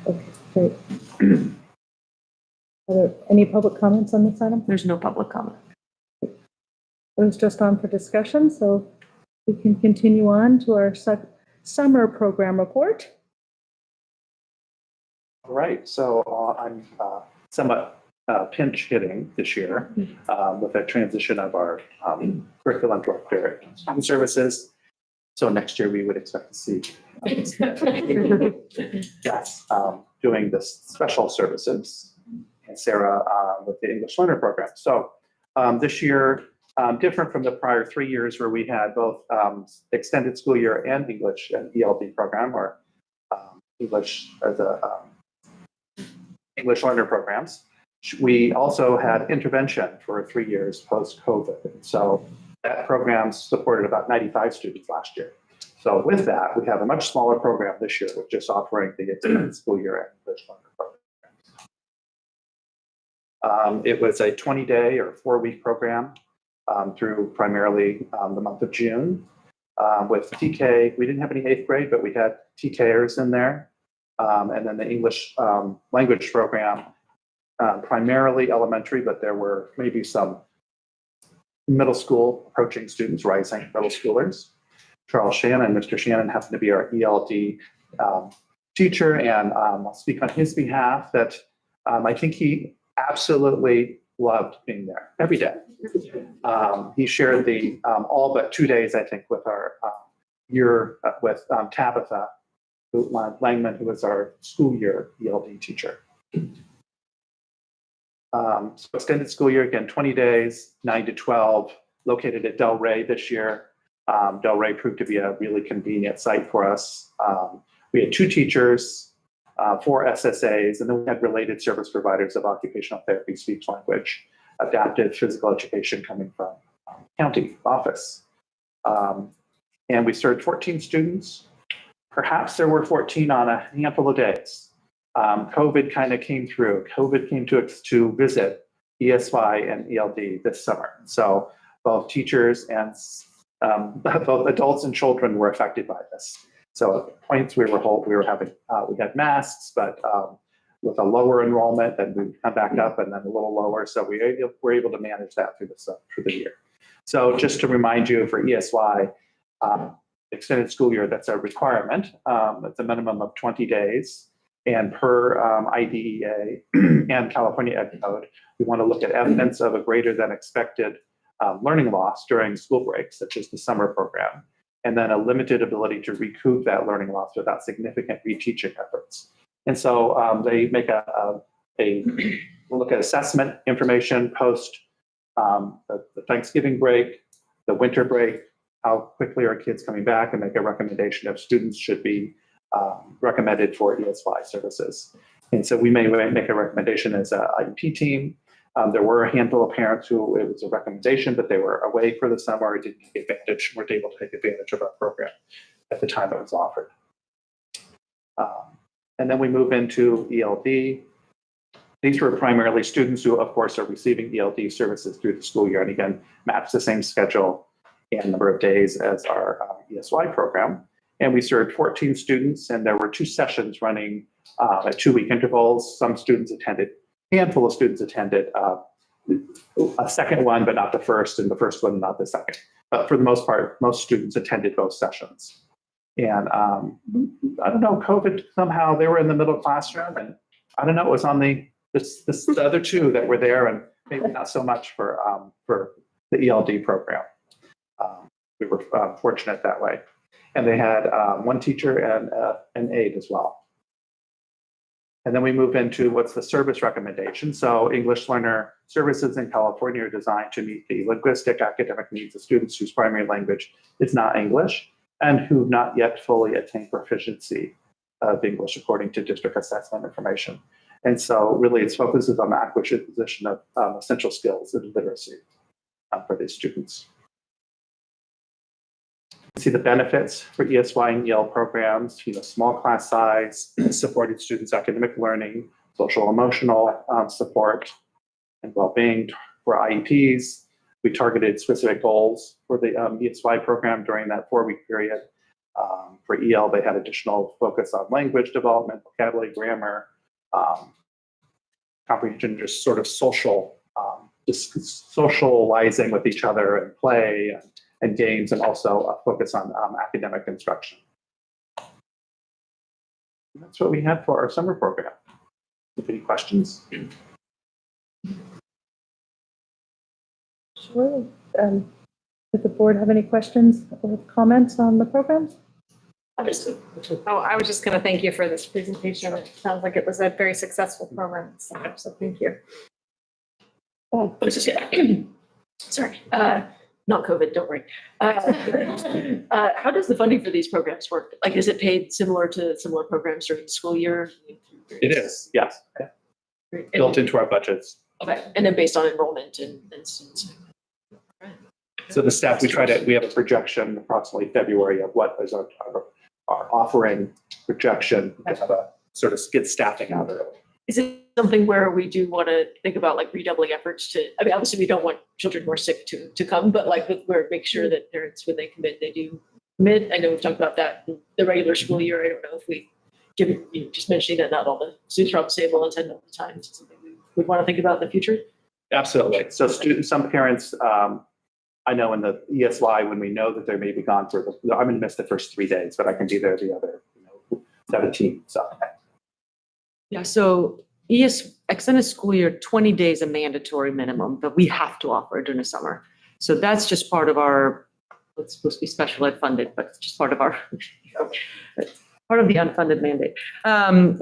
Okay, great. Are there any public comments on this item? There's no public comment. It was just on for discussion, so we can continue on to our summer program report. All right, so I'm somewhat pinch hitting this year with the transition of our curriculum director at student services. So next year we would expect to see yes, doing this special services, and Sarah with the English learner program. So this year, different from the prior 3 years where we had both extended school year and English and ELD program, or English as a English learner programs. We also had intervention for 3 years post-COVID. So that program supported about 95 students last year. So with that, we have a much smaller program this year, with just offering the extended school year and English learner program. It was a 20-day or 4-week program through primarily the month of June. With TK, we didn't have any 8th grade, but we had TKers in there. And then the English language program, primarily elementary, but there were maybe some middle school approaching students, rising middle schoolers. Charles Shannon, Mr. Shannon happened to be our ELD teacher, and I'll speak on his behalf that I think he absolutely loved being there every day. He shared the all but 2 days, I think, with our with Tabitha Langman, who was our school year ELD teacher. So extended school year, again, 20 days, 9 to 12, located at Delray this year. Delray proved to be a really convenient site for us. We had 2 teachers, 4 SSAs, and then we had related service providers of occupational therapy, speech language, adaptive physical education coming from county office. And we served 14 students. Perhaps there were 14 on a handful of days. COVID kind of came through. COVID came to visit ESY and ELD this summer. So both teachers and both adults and children were affected by this. So at points we had masks, but with a lower enrollment, then we come back up and then a little lower. So we were able to manage that through the year. So just to remind you, for ESY, extended school year, that's a requirement. It's a minimum of 20 days. And per IDEA and California Ed Code, we want to look at evidence of a greater than expected learning loss during school breaks, such as the summer program, and then a limited ability to recoup that learning loss without significant reteaching efforts. And so they make we'll look at assessment information post the Thanksgiving break, the winter break, how quickly are kids coming back, and make a recommendation if students should be recommended for ESY services. And so we may make a recommendation as a IEP team. There were a handful of parents who it was a recommendation, but they were away for the summer or didn't take advantage, weren't able to take advantage of our program at the time it was offered. And then we move into ELD. These were primarily students who, of course, are receiving ELD services through the school year, and again, match the same schedule and number of days as our ESY program. And we served 14 students, and there were 2 sessions running at 2-week intervals. Some students attended, a handful of students attended a second one, but not the first, and the first one, not the second. But for the most part, most students attended both sessions. And I don't know, COVID, somehow they were in the middle classroom, and I don't know, it was on the other 2 that were there, and maybe not so much for the ELD program. We were fortunate that way. And they had 1 teacher and an aide as well. And then we move into what's the service recommendation. So English learner services in California are designed to meet the linguistic academic needs of students whose primary language is not English and who have not yet fully attained proficiency of English according to district assessment information. And so really it focuses on the acquisition of essential skills and literacy for these students. See the benefits for ESY and EL programs, small class size, supporting students' academic learning, social emotional support, and well-being. For IEPs, we targeted specific goals for the ESY program during that 4-week period. For EL, they had additional focus on language development, vocabulary, grammar, comprehension, just sort of socializing with each other and play and games, and also a focus on academic instruction. And that's what we had for our summer program. Any questions? Sure. Does the board have any questions or comments on the program? I was just going to thank you for this presentation. It sounds like it was a very successful program. So thank you. Oh. Sorry, not COVID, don't worry. How does the funding for these programs work? Like, is it paid similar to similar programs during the school year? It is, yes. Great. Built into our budgets. Okay, and then based on enrollment and students. So the staff, we have a projection approximately February of what is our offering projection. We have a sort of get staffing out early. Is it something where we do want to think about like redoubling efforts obviously we don't want children who are sick to come, but like where make sure that parents, when they commit, they do commit. I know we've talked about that in the regular school year. I don't know if we just mentioning that not all the students are obviously able to attend all the time. Is it something we would want to think about in the future? Absolutely. So some parents, I know in the ESY, when we know that they may be gone I'm going to miss the first 3 days, but I can be there the other 17. So. Yeah, so extended school year, 20 days a mandatory minimum, but we have to offer it during the summer. So that's just part of our, it's supposed to be special ed funded, but it's just part of our, part of the unfunded mandate.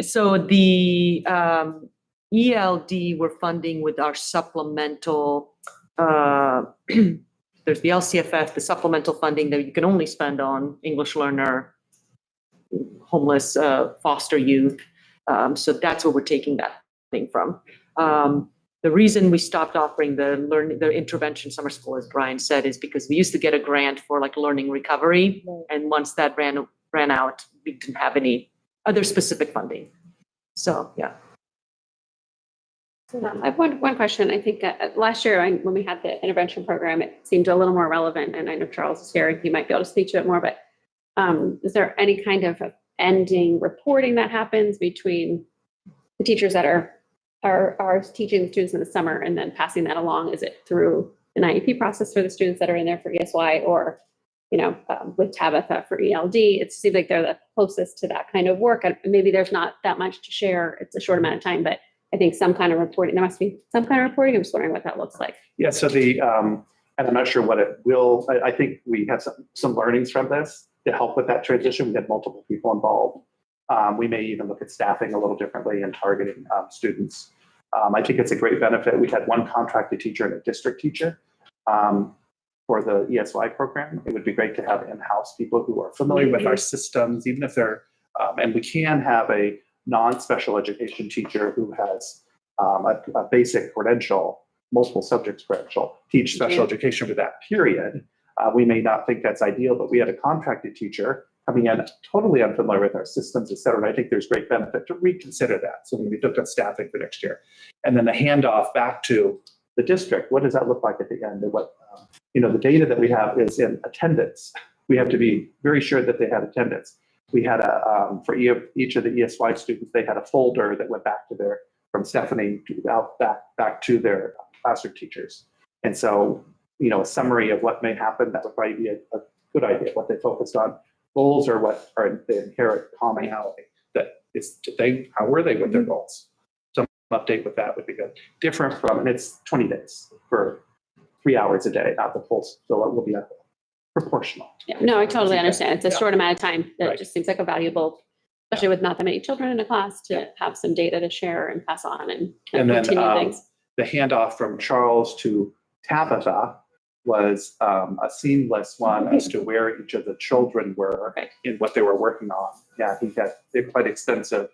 So the ELD we're funding with our supplemental, there's the LCFF, the supplemental funding that you can only spend on English learner, homeless, foster youth. So that's where we're taking that thing from. The reason we stopped offering the intervention summer school, as Brian said, is because we used to get a grant for like learning recovery. And once that ran out, we didn't have any other specific funding. So, yeah. I have one question. I think last year when we had the intervention program, it seemed a little more relevant, and I know Charles is here and he might be able to speak to it more, but is there any kind of ending reporting that happens between the teachers that are teaching the students in the summer and then passing that along? Is it through an IEP process for the students that are in there for ESY, or with Tabitha for ELD? It seems like they're the closest to that kind of work. And maybe there's not that much to share. It's a short amount of time, but I think some kind of reporting, there must be some kind of reporting. I'm just wondering what that looks like. Yeah, so and I'm not sure what it will, I think we have some learnings from this to help with that transition. We had multiple people involved. We may even look at staffing a little differently and targeting students. I think it's a great benefit. We had one contracted teacher and a district teacher for the ESY program. It would be great to have in-house people who are familiar with our systems, even if they're, and we can have a non-special education teacher who has a basic credential, multiple subjects credential, teach special education for that period. We may not think that's ideal, but we had a contracted teacher coming in totally unfamiliar with our systems, et cetera. And I think there's great benefit to reconsider that. So when we looked at staffing for next year, and then the handoff back to the district, what does that look like at the end? And what, the data that we have is in attendance. We have to be very sure that they had attendance. We had for each of the ESY students, they had a folder that went back to from Stephanie back to their classroom teachers. And so, a summary of what may happen, that would probably be a good idea, what they focused on. Goals are what are the inherent commonality. How were they with their goals? Some update with that would be good. Different from, and it's 20 days for 3 hours a day, not the full, so it will be proportional. Yeah, no, I totally understand. It's a short amount of time. That Right. just seems like a valuable, especially with not that many children in a class, to have some data to share and pass on and And then continue things. the handoff from Charles to Tabitha was a seamless one as to where each of the children were in what they were working on. Yeah, I think they're quite extensive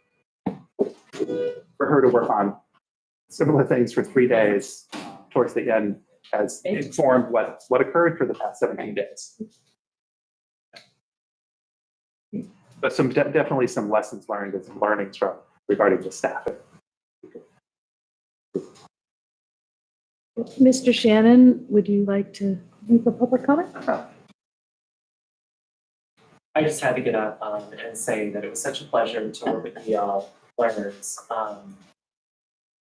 for her to work on similar things for 3 days towards the end has informed what occurred for the past 17 days. But definitely some lessons learned and some learnings regarding the staffing. Mr. Shannon, would you like to make a public comment? I just had to get up and say that it was such a pleasure to work with the learners.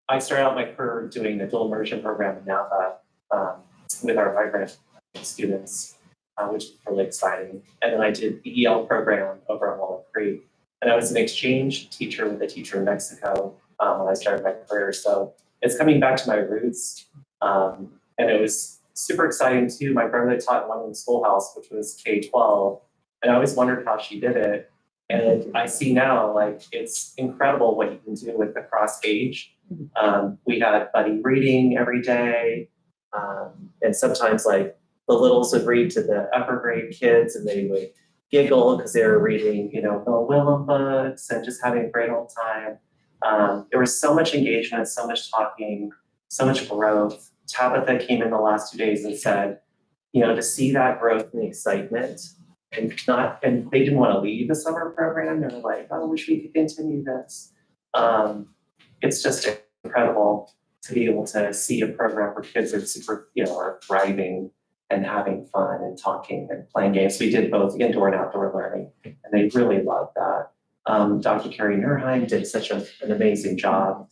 I started out my career doing the dual immersion program in Napa with our migrant students, which was really exciting. And then I did the EL program over at Walnut Creek. And I was an exchange teacher with a teacher in Mexico when I started my career. So it's coming back to my roots. And it was super exciting too. My grandmother taught in London Schoolhouse, which was K-12. And I always wondered how she did it. And I see now, it's incredible what you can do with the cross age. We had buddy reading every day. And sometimes the littles would read to the upper grade kids and they would giggle because they were reading, Bill Willem books and just having a great old time. There was so much engagement, so much talking, so much growth. Tabitha came in the last 2 days and said, to see that growth and the excitement and they didn't want to leave the summer program. They were like, oh, I wish we could continue this. It's just incredible to be able to see a program where kids are super, are thriving and having fun and talking and playing games. We did both indoor and outdoor learning, and they really loved that. Dr. Carrie Nurheim did such an amazing job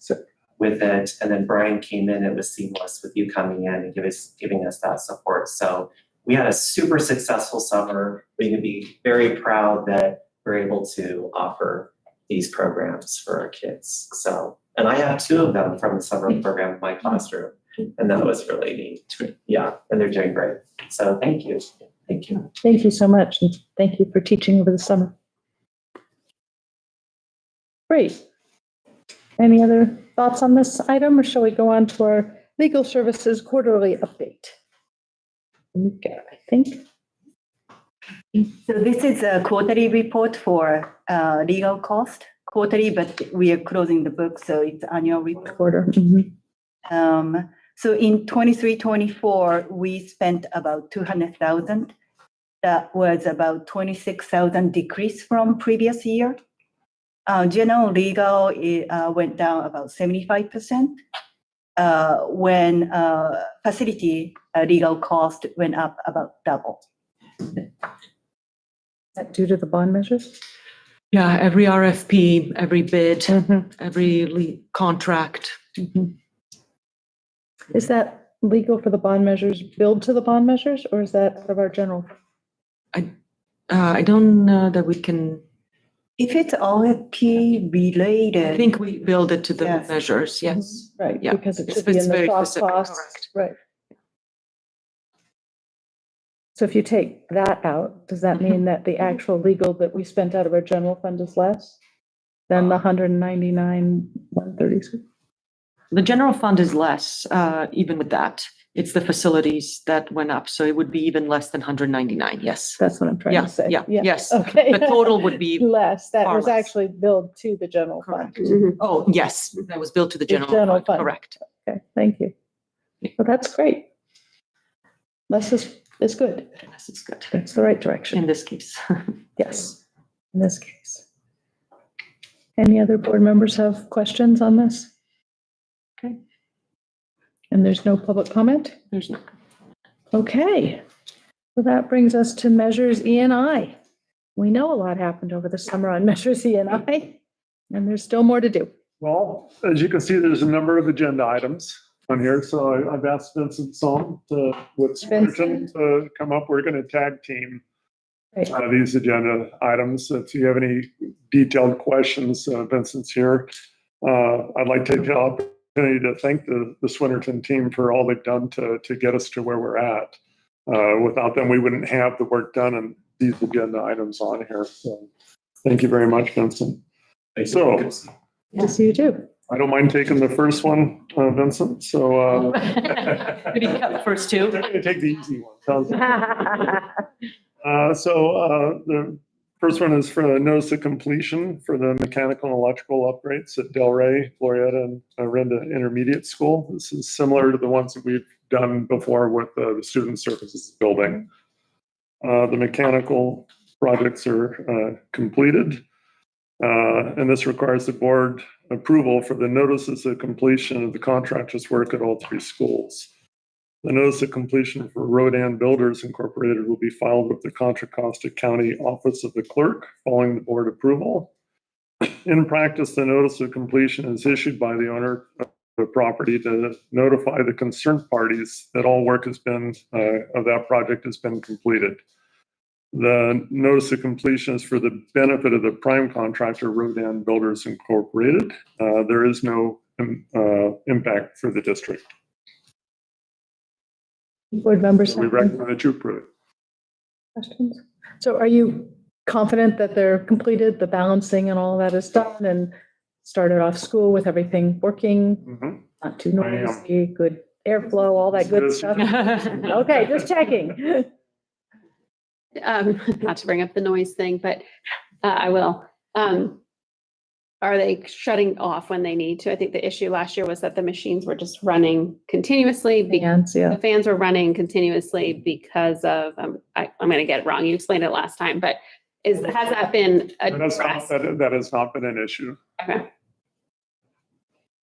with it. And then Brian came in, it was seamless with you coming in and giving us that support. So we had a super successful summer. We can be very proud that we're able to offer these programs for our kids. So, and I have 2 of them from the summer program in my classroom. And that was really neat. Yeah, and they're doing great. So thank you. Thank you. Thank you so much. And thank you for teaching over the summer. Great. Any other thoughts on this item, or shall we go on to our legal services quarterly update? Okay, I think. So this is a quarterly report for legal cost, quarterly, but we are closing the book, so it's annual report. Quarter. So in 23-24, we spent about 200,000. That was about 26,000 decrease from previous year. General legal went down about 75%. When facility legal cost went up about double. Is that due to the bond measures? Yeah, every RFP, every bid, every contract. Is that legal for the bond measures, billed to the bond measures, or is that out of our general? I don't know that we can, If it's RFP related. I think we build it to the Yes. measures, yes. Right, Yeah, because it it's- should be it's in the very soft specific, costs. correct. Right. So if you take that out, does that mean that the actual legal that we spent out of our general fund is less than the 199, 136? The general fund is less, even with that. It's the facilities that went up, so it would be even less than 199, yes. That's what I'm trying Yeah, to say. yeah, yes. Okay. The total would be, Less, that far was less. actually billed to the general fund. oh, yes, that was built to the The general general fund, fund. correct. Okay, thank you. Well, that's great. Less is good. Yes, it's good That's the right direction. in this case. Yes, in this case. Any other board members have questions on this? Okay. And there's no public comment? There's no. Okay. So that brings us to Measures E and I. We know a lot happened over the summer on Measures E and I, and there's still more to do. Well, as you can see, there's a number of agenda items on here. So I've asked Vincent Song with Swinnerton to come up. We're going to tag team these agenda items. If you have any detailed questions, Vincent's here. I'd like to take the opportunity to thank the Swinnerton team for all they've done to get us to where we're at. Without them, we wouldn't have the work done and these agenda items on here. So thank you very much, Vincent. So, Good to see you too. I don't mind taking the first one, Vincent. So Maybe cut the first two. I'm going to take the easy one. The first one is for the notice of completion for the mechanical and electrical upgrades at Delray, Glorietta, and Orinda Intermediate School. This is similar to the ones that we've done before with the student services building. The mechanical projects are completed. And this requires the board approval for the notices of completion of the contractor's work at all three schools. The notice of completion for Rodan Builders Incorporated will be filed with the Contra Costa County Office of the Clerk following the board approval. In practice, the notice of completion is issued by the owner of the property to notify the concerned parties that all work has been of that project has been completed. The notice of completion is for the benefit of the prime contractor, Rodan Builders Incorporated. There is no impact for the district. Board members. We recommend that you approve it. Questions? So are you confident that they're completed, the balancing and all that is done and started off school with everything working? Not too noisy, good airflow, all that good stuff? Okay, just checking. Not to bring up the noise thing, but I will. Are they shutting off when they need to? I think the issue last year was that the machines were just running continuously. Fans, yeah. The fans were running continuously because of, I'm going to get it wrong. You explained it last time, but has that been addressed? That has not been an issue. Okay.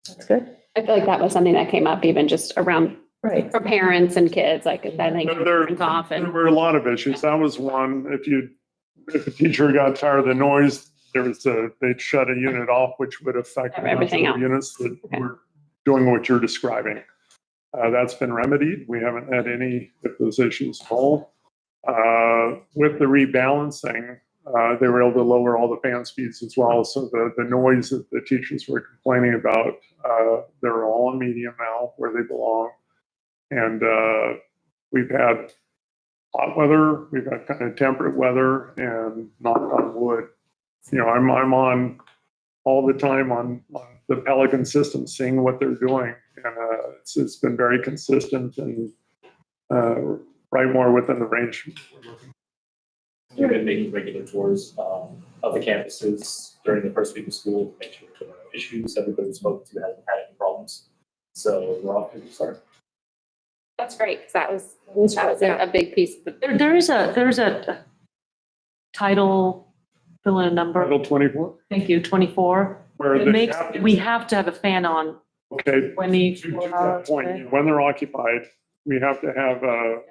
That's good. I feel like that was something that came up even just around Right. for parents and kids, like I think turns off There and were a lot of issues. That was one. If a teacher got tired of the noise, they'd shut a unit off, which would affect everything else. units that were doing what you're describing. That's been remedied. We haven't had any of those issues at all. With the rebalancing, they were able to lower all the fan speeds as well. So the noise that the teachers were complaining about, they're all on medium now where they belong. And we've had hot weather, we've had kind of temperate weather, and knock on wood. You know, I'm on all the time on the Pelican system, seeing what they're doing, and it's been very consistent and right more within the range. We've been making regular tours of the campuses during the first week of school to make sure there are no issues. Everybody we spoke to hasn't had any problems, so we're off to a good start. that's great because that was a big piece of the. There is a Title fill in a number. Title 24, Thank you, 24. where It they makes, have, we have to have a fan on okay, to 24 that hours. a point, day. when they're occupied, we have to have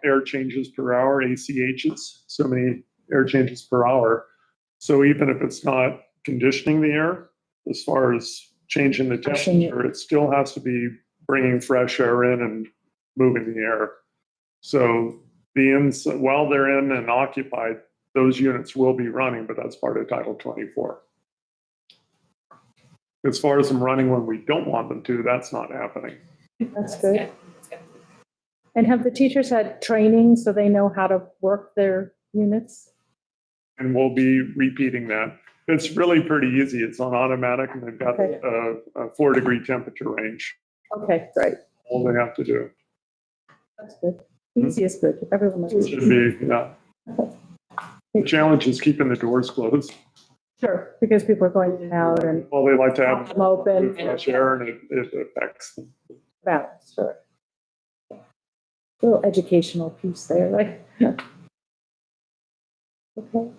air changes per hour, ACHs, so many air changes per hour. So even if it's not conditioning the air, as far as changing the temperature, it still has to be bringing fresh air in and moving the air. So while they're in and occupied, those units will be running, but that's part of Title 24. As far as them running when we don't want them to, that's not happening. That's good. And have the teachers had training so they know how to work their units? And we'll be repeating that. It's really pretty easy. It's on automatic and they've got Okay. a 4-degree temperature range. Okay, great. All they have to do. That's good. Easy is good. Everyone knows. Should be, yeah. The challenge is keeping the doors closed. Sure, because people are going in and out and Well, they like to have them open. fresh air and it affects them. Balance, sure. Little educational piece there, right? Okay.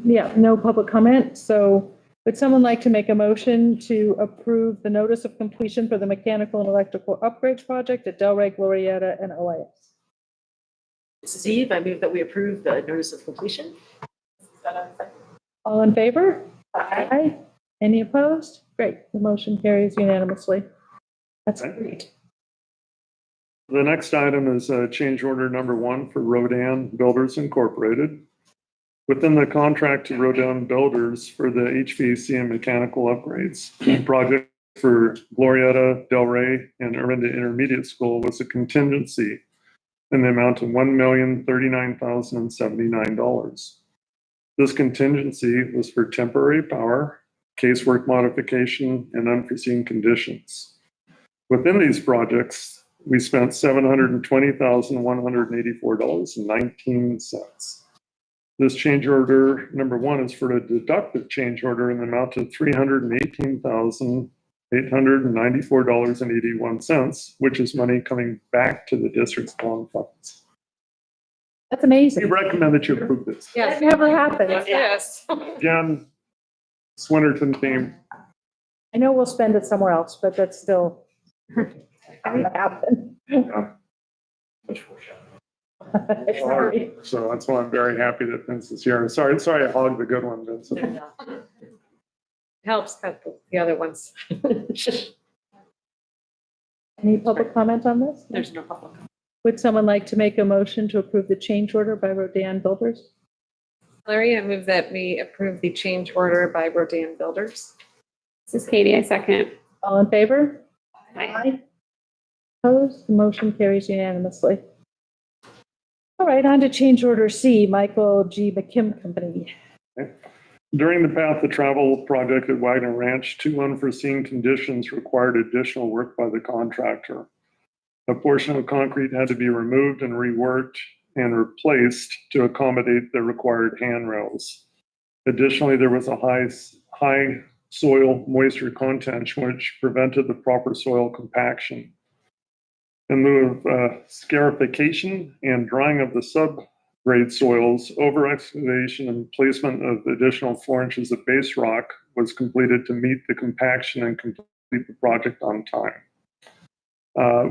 Yeah, no public comment. So would someone like to make a motion to approve the notice of completion for the mechanical and electrical upgrades project at Delray, Glorietta, and OIS? This is Eve. I move that we approve the notice of completion. All in favor? Aye. Any opposed? Great, the motion carries unanimously. That's great. The next item is change order number 1 for Rodan Builders Incorporated. Within the contract to Rodan Builders for the HVAC and mechanical upgrades, the project for Glorietta, Delray, and Orinda Intermediate School was a contingency in the amount of $1,039,079. This contingency was for temporary power, casework modification, and unforeseen conditions. Within these projects, we spent $720,184.19. This change order number 1 is for a deductive change order in the amount of $318,894.81, which is money coming back to the district's bond funds. That's amazing. We recommend that you approve this. That never happens. Yes. Again, Swinnerton team, I know we'll spend it somewhere else, but that's still happen. Sorry. so that's why I'm very happy that Vince is here. Sorry I hogged the good one, Vince. Helps cut the other ones. Any public comment on this? There's no public comment. Would someone like to make a motion to approve the change order by Rodan Builders? Larry, I move that we approve the change order by Rodan Builders. This is Katie, I second. All in favor? Aye. Opposed? The motion carries unanimously. All right, on to change order C, Michael G. McKim Company. During the Path of Travel project at Wagner Ranch, 2 unforeseen conditions required additional work by the contractor. A portion of concrete had to be removed and reworked and replaced to accommodate the required handrails. Additionally, there was a high soil moisture content which prevented the proper soil compaction. In lieu of scarification and drying of the subgrade soils, over-excavation and placement of additional 4 inches of base rock was completed to meet the compaction and complete the project on time.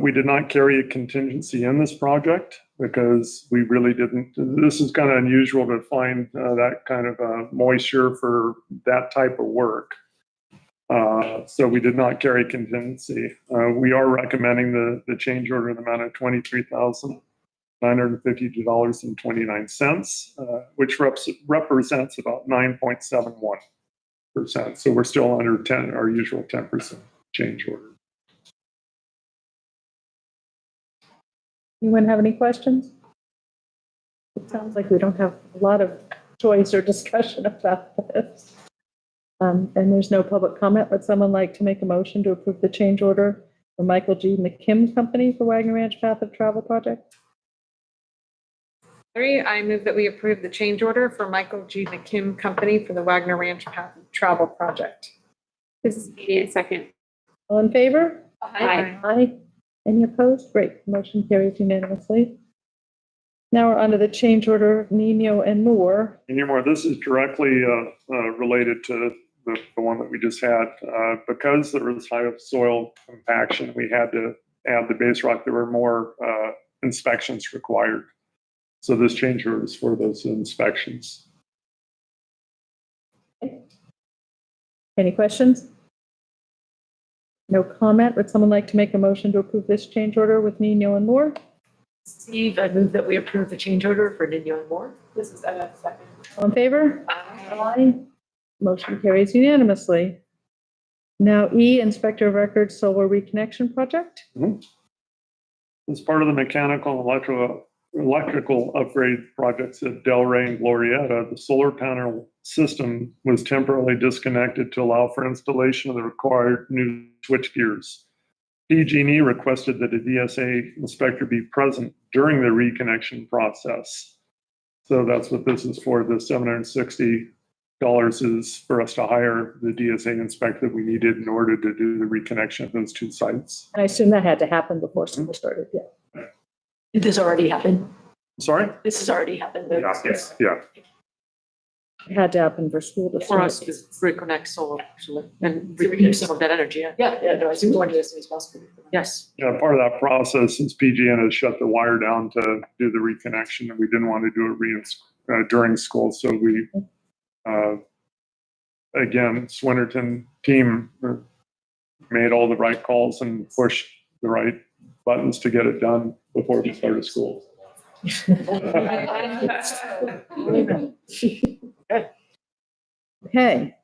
We did not carry a contingency in this project because we really didn't. This is kind of unusual to find that kind of moisture for that type of work. So we did not carry contingency. We are recommending the change order in the amount of $23,952.29, which represents about 9.71%. So we're still under our usual 10% change order. Anyone have any questions? It sounds like we don't have a lot of choice or discussion about this. And there's no public comment. Would someone like to make a motion to approve the change order for Michael G. McKim Company for Wagner Ranch Path of Travel project? Larry, I move that we approve the change order for Michael G. McKim Company for the Wagner Ranch Path of Travel project. This is Katie, I second. All in favor? Aye. Aye. Any opposed? Great. Motion carries unanimously. Now we're on to the change order, Nino and Moore. Anymore, this is directly related to the one that we just had. Because there was high soil compaction, we had to add the base rock. There were more inspections required. So this change order is for those inspections. Any questions? No comment. Would someone like to make a motion to approve this change order with Nino and Moore? Steve, I move that we approve the change order for Nino and Moore. This is a second. All in favor? Aye. Motion carries unanimously. Now E, Inspector of Records Solar Reconnection Project. As part of the mechanical and electrical upgrade projects at Delray and Glorieta, the solar panel system was temporarily disconnected to allow for installation of the required new switch gears. PG&E requested that a DSA inspector be present during the reconnection process. So that's what this is for. The $760 is for us to hire the DSA inspector that we needed in order to do the reconnection of those two sites. And I assume that had to happen before school started, yeah. Did this already happen? Sorry? This has already happened. Yeah. It had to happen for school to For start. us to reconnect solar actually and recoup some of that energy. Yeah. No, I think we want to do as soon as possible. Yes. Yeah, part of that process is PG&E has shut the wire down to do the reconnection, and we didn't want to do it during school. So we, again, Swinnerton team made all the right calls and pushed the right buttons to get it done before we started school. Okay.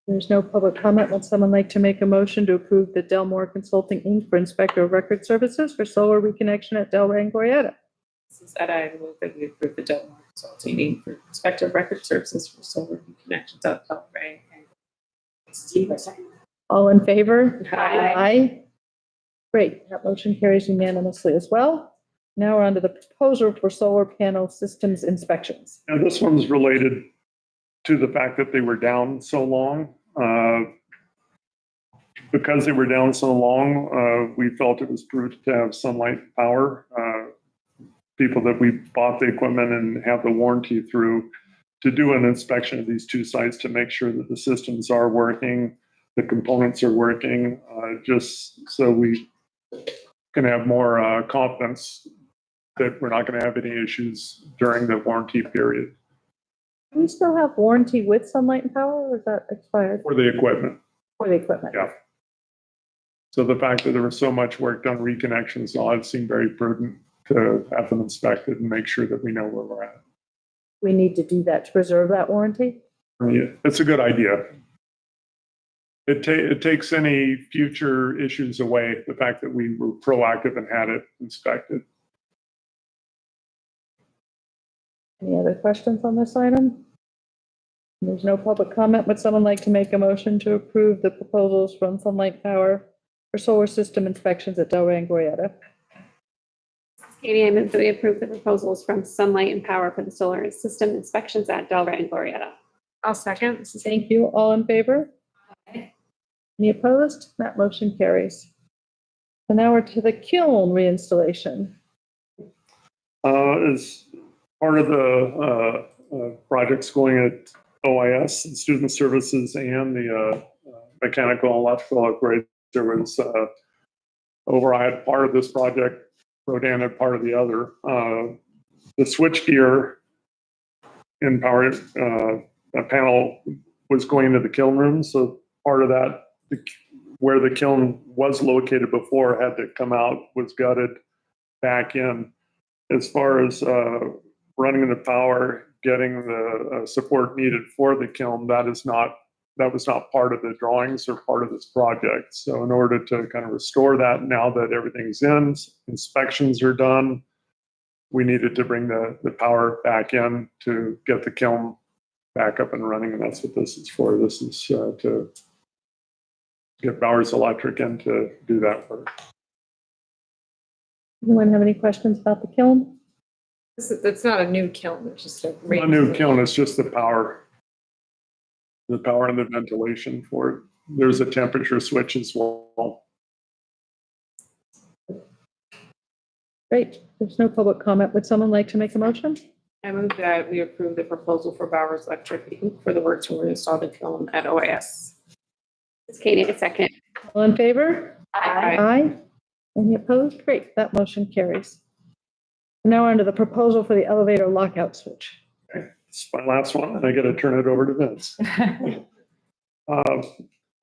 There's no public comment. Would someone like to make a motion to approve the Delmore Consulting Inc. for Inspector of Record Services for solar reconnection at Delray and Glorieta? This is Ed. I move that we approve the Delmore Consulting Inc. for Inspector of Record Services for solar connections at Delray. Steve, I second. All in favor? Aye. Aye. Great. That motion carries unanimously as well. Now we're on to the proposal for solar panel systems inspections. Now, this one's related to the fact that they were down so long. Because they were down so long, we felt it was prudent to have Sunlight Power, people that we bought the equipment and have the warranty through, to do an inspection of these two sites to make sure that the systems are working, the components are working, just so we can have more confidence that we're not going to have any issues during the warranty period Do we still have warranty with Sunlight and Power, or is that expired for the equipment. for the equipment? Yeah. So the fact that there was so much work done, reconnections, all, it seemed very prudent to have them inspected and make sure that we know where we're at. We need to do that to preserve that warranty? I mean, it's a good idea. It takes any future issues away, the fact that we were proactive and had it inspected. Any other questions on this item? There's no public comment. Would someone like to make a motion to approve the proposals from Sunlight Power for solar system inspections at Delray and Glorieta? Katie, I move that we approve the proposals from Sunlight and Power for the solar system inspections at Delray and Glorieta. I'll second. Thank you. All in favor? Any opposed? That motion carries. And now we're to the kiln reinstallation. As part of the projects going at OIS, and Student Services, and the mechanical and electrical upgrade, there was I had part of this project, Rodan had part of the other. The switch gear in power panel was going to the kiln room, so part of that, where the kiln was located before, had to come out, was gutted back in. As far as running the power, getting the support needed for the kiln, that was not part of the drawings or part of this project. So in order to kind of restore that, now that everything's in, inspections are done, we needed to bring the power back in to get the kiln back up and running, and that's what this is for. This is to get Bowers Electric in to do that work. Anyone have any questions about the kiln? It's not a new kiln, it's just a. A new kiln, it's just the power and the ventilation for it. There's a temperature switch as well. Great. There's no public comment. Would someone like to make a motion? I move that we approve the proposal for Bowers Electric Inc. for the work to install the kiln at OIS. It's Katie, a second. All in favor? Aye. Aye. Any opposed? Great, that motion carries. Now on to the proposal for the elevator lockout switch. It's my last one, and I got to turn it over to Vince.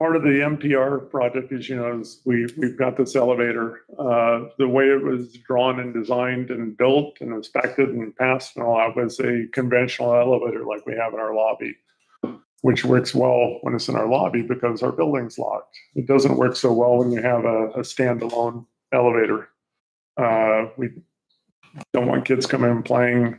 Part of the MPR project, as you know, is we've got this elevator. The way it was drawn and designed and built and inspected and passed and all that was a conventional elevator like we have in our lobby, which works well when it's in our lobby because our building's locked. It doesn't work so well when you have a standalone elevator. We don't want kids coming and playing.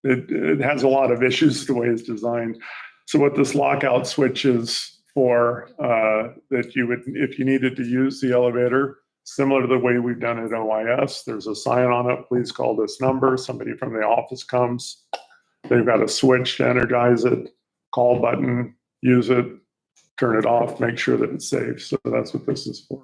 It has a lot of issues the way it's designed. So what this lockout switch is for, that you would, if you needed to use the elevator, similar to the way we've done at OIS, there's a sign on it, please call this number. Somebody from the office comes. They've got a switch to energize it, call button, use it, turn it off, make sure that it's safe. So that's what this is for.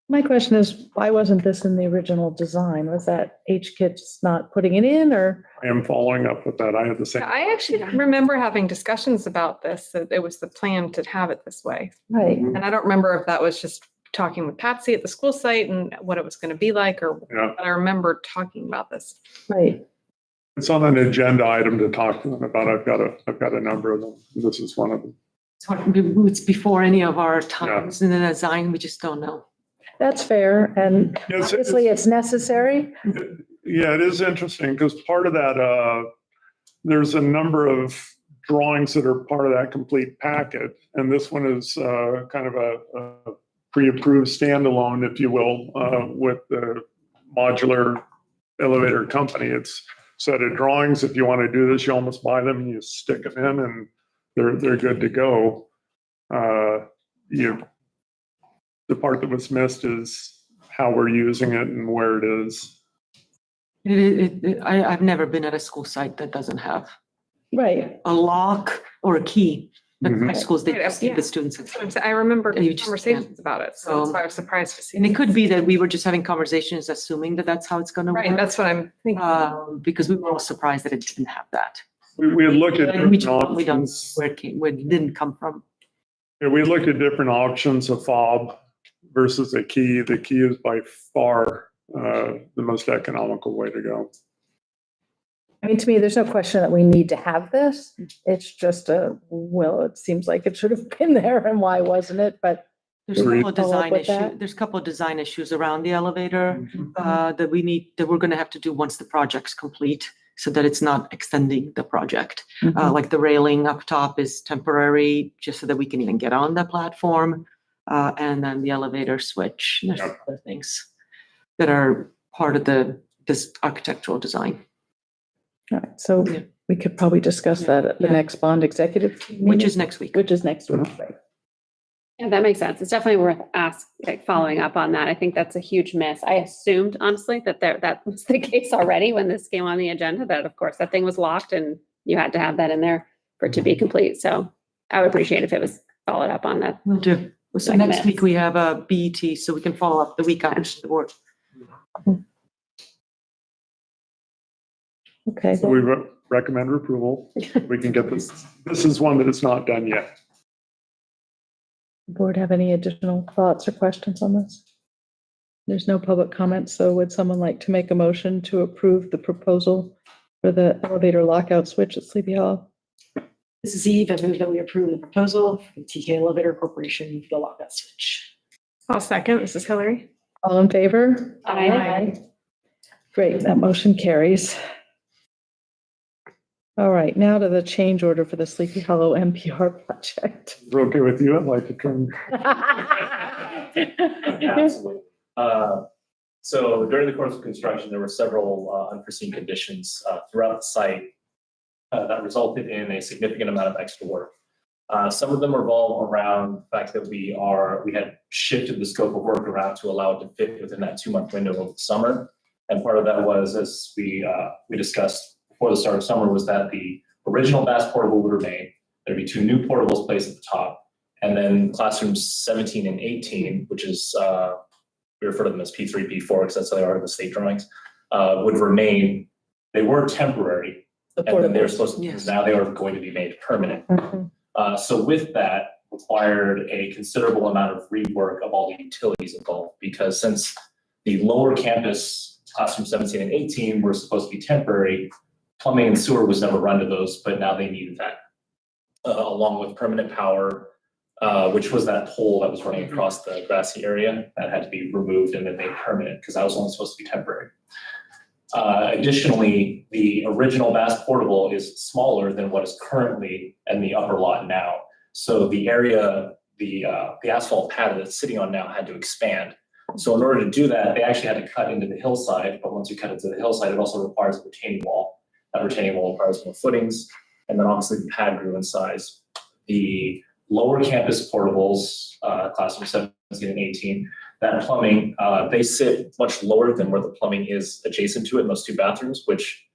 My question is, why wasn't this in the original design? Was that HKIT just not putting it in, or? I am following up with that. I had the same. I actually remember having discussions about this, that it was the plan to have it this way. Right. And I don't remember if that was just talking with Patsy at the school site and what it was going to be like, or Yeah. but I remember talking about this. Right. It's on an agenda item to talk to them about. I've got a number of them. This is one of them. It's before any of our times in the design, we just don't know. That's fair, and Yes, obviously it's necessary. Yeah, it is interesting because part of that, there's a number of drawings that are part of that complete packet. And this one is kind of a pre-approved standalone, if you will, with the modular elevator company. It's a set of drawings. If you want to do this, you almost buy them and you stick them in and they're good to go. The part that was missed is how we're using it and where it is. I've never been at a school site that doesn't have Right. a lock or a key. But Mhm. high schools, they Right, just give yeah. the students. I remember You just conversations about it, so that's So- why I was surprised to see. And it could be that we were just having conversations, assuming that that's how it's going to work. Right, that's what I'm thinking. Because we were all surprised that it didn't have that. We had looked at And we different don't know options. where it didn't come from. Yeah, we looked at different options, a fob versus a key. The key is by far the most economical way to go. I mean, to me, there's no question that we need to have this. It's just it seems like it should have been there, and why wasn't it? But There's a Agreed. couple of Follow up design with issues. that. There's a couple of design issues around the elevator Mm-hmm. that we're going to have to do once the project's complete, so that it's not extending the project. Like the railing up top is temporary, just so that we can even get on the platform. And then the elevator switch. There's Yep. other things that are part of this architectural design, all right, so Yeah. we could probably discuss that at the Yeah. next bond executive which meeting, is next week. which is next week. Right. Yeah, that makes sense. It's definitely worth following up on that. I think that's a huge miss. I assumed honestly that was the case already when this came on the agenda, that of course that thing was locked and you had to have that in there for it to be complete. So I would appreciate if it was followed up on that. We'll do. So Like next this. week we have a BET, so we can follow up the week after the board. Okay, So we recommend approval. We can get this. This is one that is not done yet. board have any additional thoughts or questions on this? There's no public comment, so would someone like to make a motion to approve the proposal for the elevator lockout switch at Sleepy Hollow? This is Eve. I move that we approve the proposal for TK Elevator Corporation for the lockout switch. I'll second. This is Hillary. All in favor? Aye. Great, that motion carries. All right, now to the change order for the Sleepy Hollow MPR project. If it's okay with you, I'd like to turn. Absolutely. So during the course of construction, there were several unforeseen conditions throughout the site that resulted in a significant amount of extra work. Some of them revolve around the fact that we had shifted the scope of work around to allow it to fit within that 2-month window over the summer. And part of that was, as we discussed before the start of summer, was that the original Bass portable would remain. There'd be 2 new portables placed at the top. And then classrooms 17 and 18, which is we refer to them as P3, P4, because that's how they are in the state drawings, would remain, they were temporary, The and then they were portables. supposed to, Yes. now they are going to be made permanent. Mhm. So with that required a considerable amount of rework of all the utilities involved, because since the lower campus, classroom 17 and 18 were supposed to be temporary, plumbing and sewer was never run to those, but now they needed that. Along with permanent power, which was that pole that was running across the grassy area that had to be removed and then made permanent, because that was only supposed to be temporary. Additionally, the original Bass Portable is smaller than what is currently in the upper lot now. So the area, the asphalt pad that it's sitting on now had to expand. So in order to do that, they actually had to cut into the hillside, but once you cut into the hillside, it also requires a retaining wall. That retaining wall requires more footings, and then obviously the pad grew in size. The lower campus portables, classroom 17 and 18, that plumbing, they sit much lower than where the plumbing is adjacent to it in those two bathrooms, which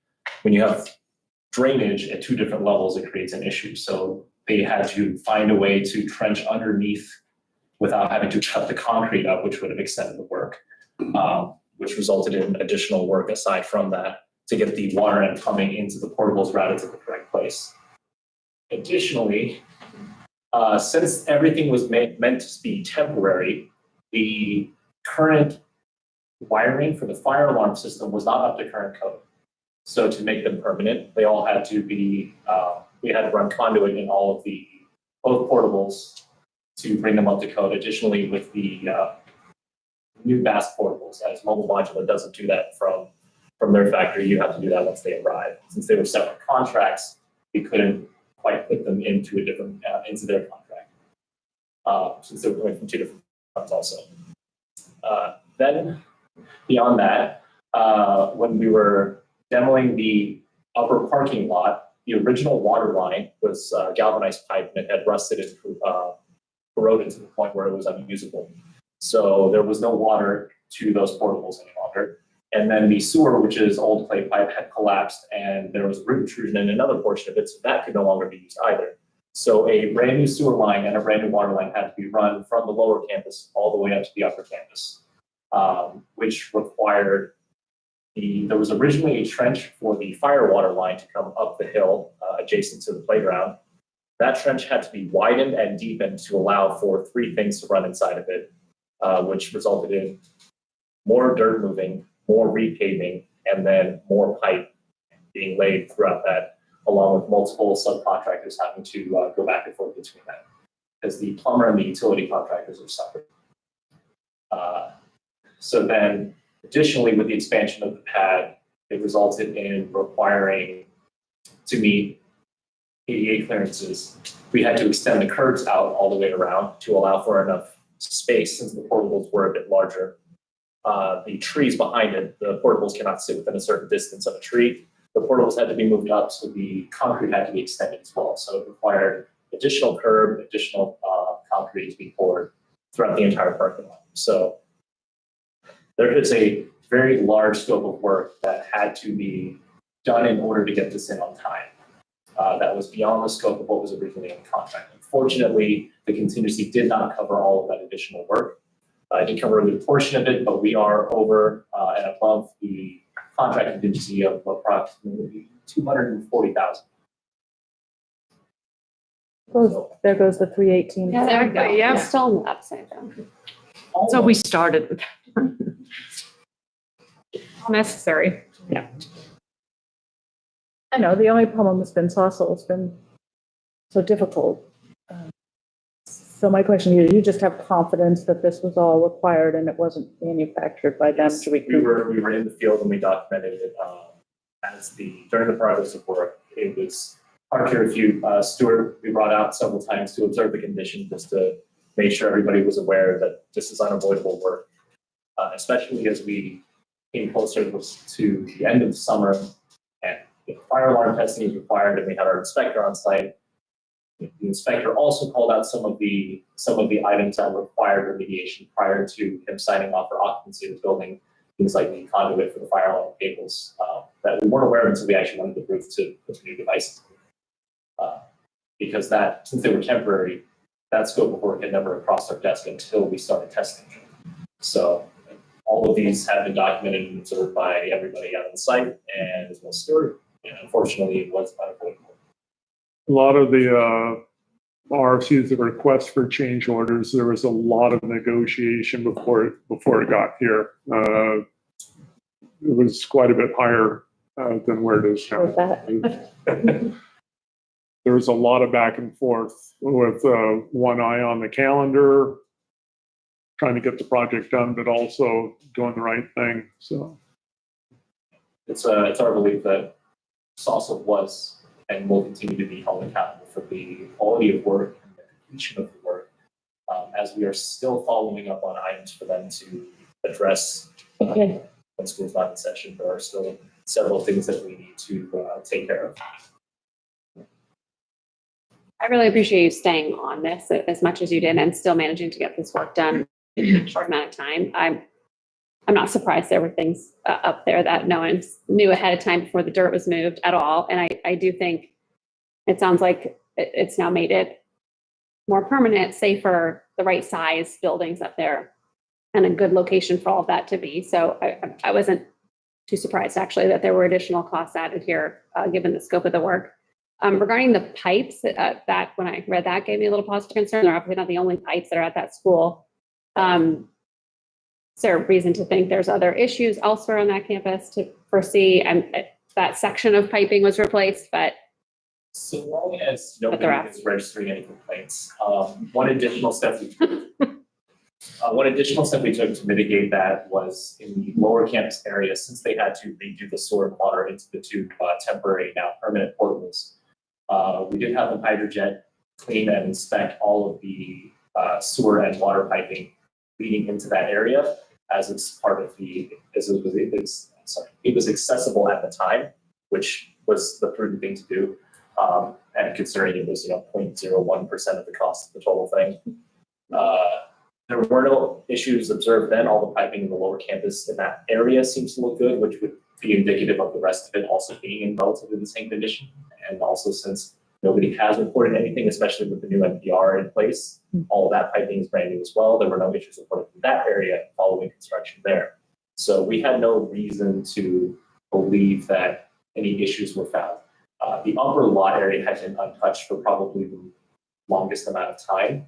when you have drainage at two different levels, it creates an issue. So they had to find a way to trench underneath without having to cut the concrete up, which would have extended the work, which resulted in additional work aside from that to get the water and plumbing into the portables routed to the correct place. Additionally, since everything was meant to be temporary, the current wiring for the fire alarm system was not up to current code. So to make them permanent, they all had to be, we had to run conduit in all of both portables to bring them up to code. Additionally, with the new Bass portables, as Mobile Modular doesn't do that from their factory, you have to do that once they arrive. Since they were separate contracts, we couldn't quite put them into a different, into their contract, since they were coming from two different funds also. Then beyond that, when we were demoing the upper parking lot, the original water line was galvanized pipe and it had rusted and corroded to the point where it was unusable. So there was no water to those portables any longer. And then the sewer, which is old clay pipe, had collapsed and there was root intrusion in another portion of it, so that could no longer be used either. So a brand new sewer line and a brand new water line had to be run from the lower campus all the way up to the upper campus, which required there was originally a trench for the fire water line to come up the hill adjacent to the playground. That trench had to be widened and deepened to allow for three things to run inside of it, which resulted in more dirt moving, more repaving, and then more pipe being laid throughout that, along with multiple subcontractors having to go back and forth between that, because the plumber and the utility contractors are separate. So then, additionally, with the expansion of the pad, it resulted in requiring to meet ADA clearances. We had to extend the curbs out all the way around to allow for enough space, since the portables were a bit larger. The trees behind it, the portables cannot sit within a certain distance of a tree. The portables had to be moved up, so the concrete had to be extended as well. So it required additional curb, additional concrete to be poured throughout the entire parking lot. So there is a very large scope of work that had to be done in order to get this in on time. That was beyond the scope of what was originally in the contract. Unfortunately, the contingency did not cover all of that additional work. It did cover a good portion of it, but we are over and above the contract contingency of approximately $240,000. There goes the 318. Yeah, there we go. Yeah. Still not the same thing. So we started with. Necessary. I know, the only problem has been Sausal. It's been so difficult. So my question to you, you just have confidence that this was all required and it wasn't manufactured by them to We recoup? were in the field and we documented it during the progress of work. It was hard to refute. Stuart, we brought out several times to observe the condition, just to make sure everybody was aware that this is unavoidable work, especially as we came closer to the end of the summer and fire alarm testing is required, and we had our inspector on site. The inspector also called out some of the items that required remediation prior to him signing off for occupancy of the building, things like the conduit for the fire alarm cables that we weren't aware of until we actually went to the roof to put the new devices. Because since they were temporary, that scope of work had never crossed our desk until we started testing. So All of these have been documented and observed by everybody out on site and as well as Stewart. And unfortunately, it was unavoidable. A lot of the RFCs, the requests for change orders, there was a lot of negotiation before it got here. It was quite a bit higher than where it is now. There was a lot of back and forth with one eye on the calendar, trying to get the project done, but also doing the right thing. So It's our belief that SASA was and will continue to be held accountable for the quality of work and the completion of the work, as we are still following up on items for them to address when school's not in session. There are still several things that we need to take care of. I really appreciate you staying on this as much as you did and still managing to get this work done in a short amount of time. I'm not surprised there were things up there that no one knew ahead of time before the dirt was moved at all. And I do think it sounds like it's now made it more permanent, safer, the right size buildings up there, and a good location for all of that to be. So I wasn't too surprised actually that there were additional costs added here, given the scope of the work. Regarding the pipes, that when I read that gave me a little pause for concern. They're obviously not the only pipes that are at that school. Is there a reason to think there's other issues elsewhere on that campus to foresee? And that section of piping was replaced, but So long as nobody the rest. is registering any complaints, one additional step we took to mitigate that was in the lower campus area, since they had to redo the sewer and water into the two temporary, now permanent portables. We did have the hydrojet clean and inspect all of the sewer and water piping leading into that area, as it's part of the, it was accessible at the time, which was the prudent thing to do. And considering it was 0.01% of the cost of the total thing. There were no issues observed then. All the piping in the lower campus in that area seems to look good, which would be indicative of the rest of it also being in relatively the same condition. And also, since nobody has reported anything, especially with the new NPR in place, all of that piping is brand new as well. There were no issues reported in that area following construction there. So we had no reason to believe that any issues were found. The upper lot area had been untouched for probably the longest amount of time.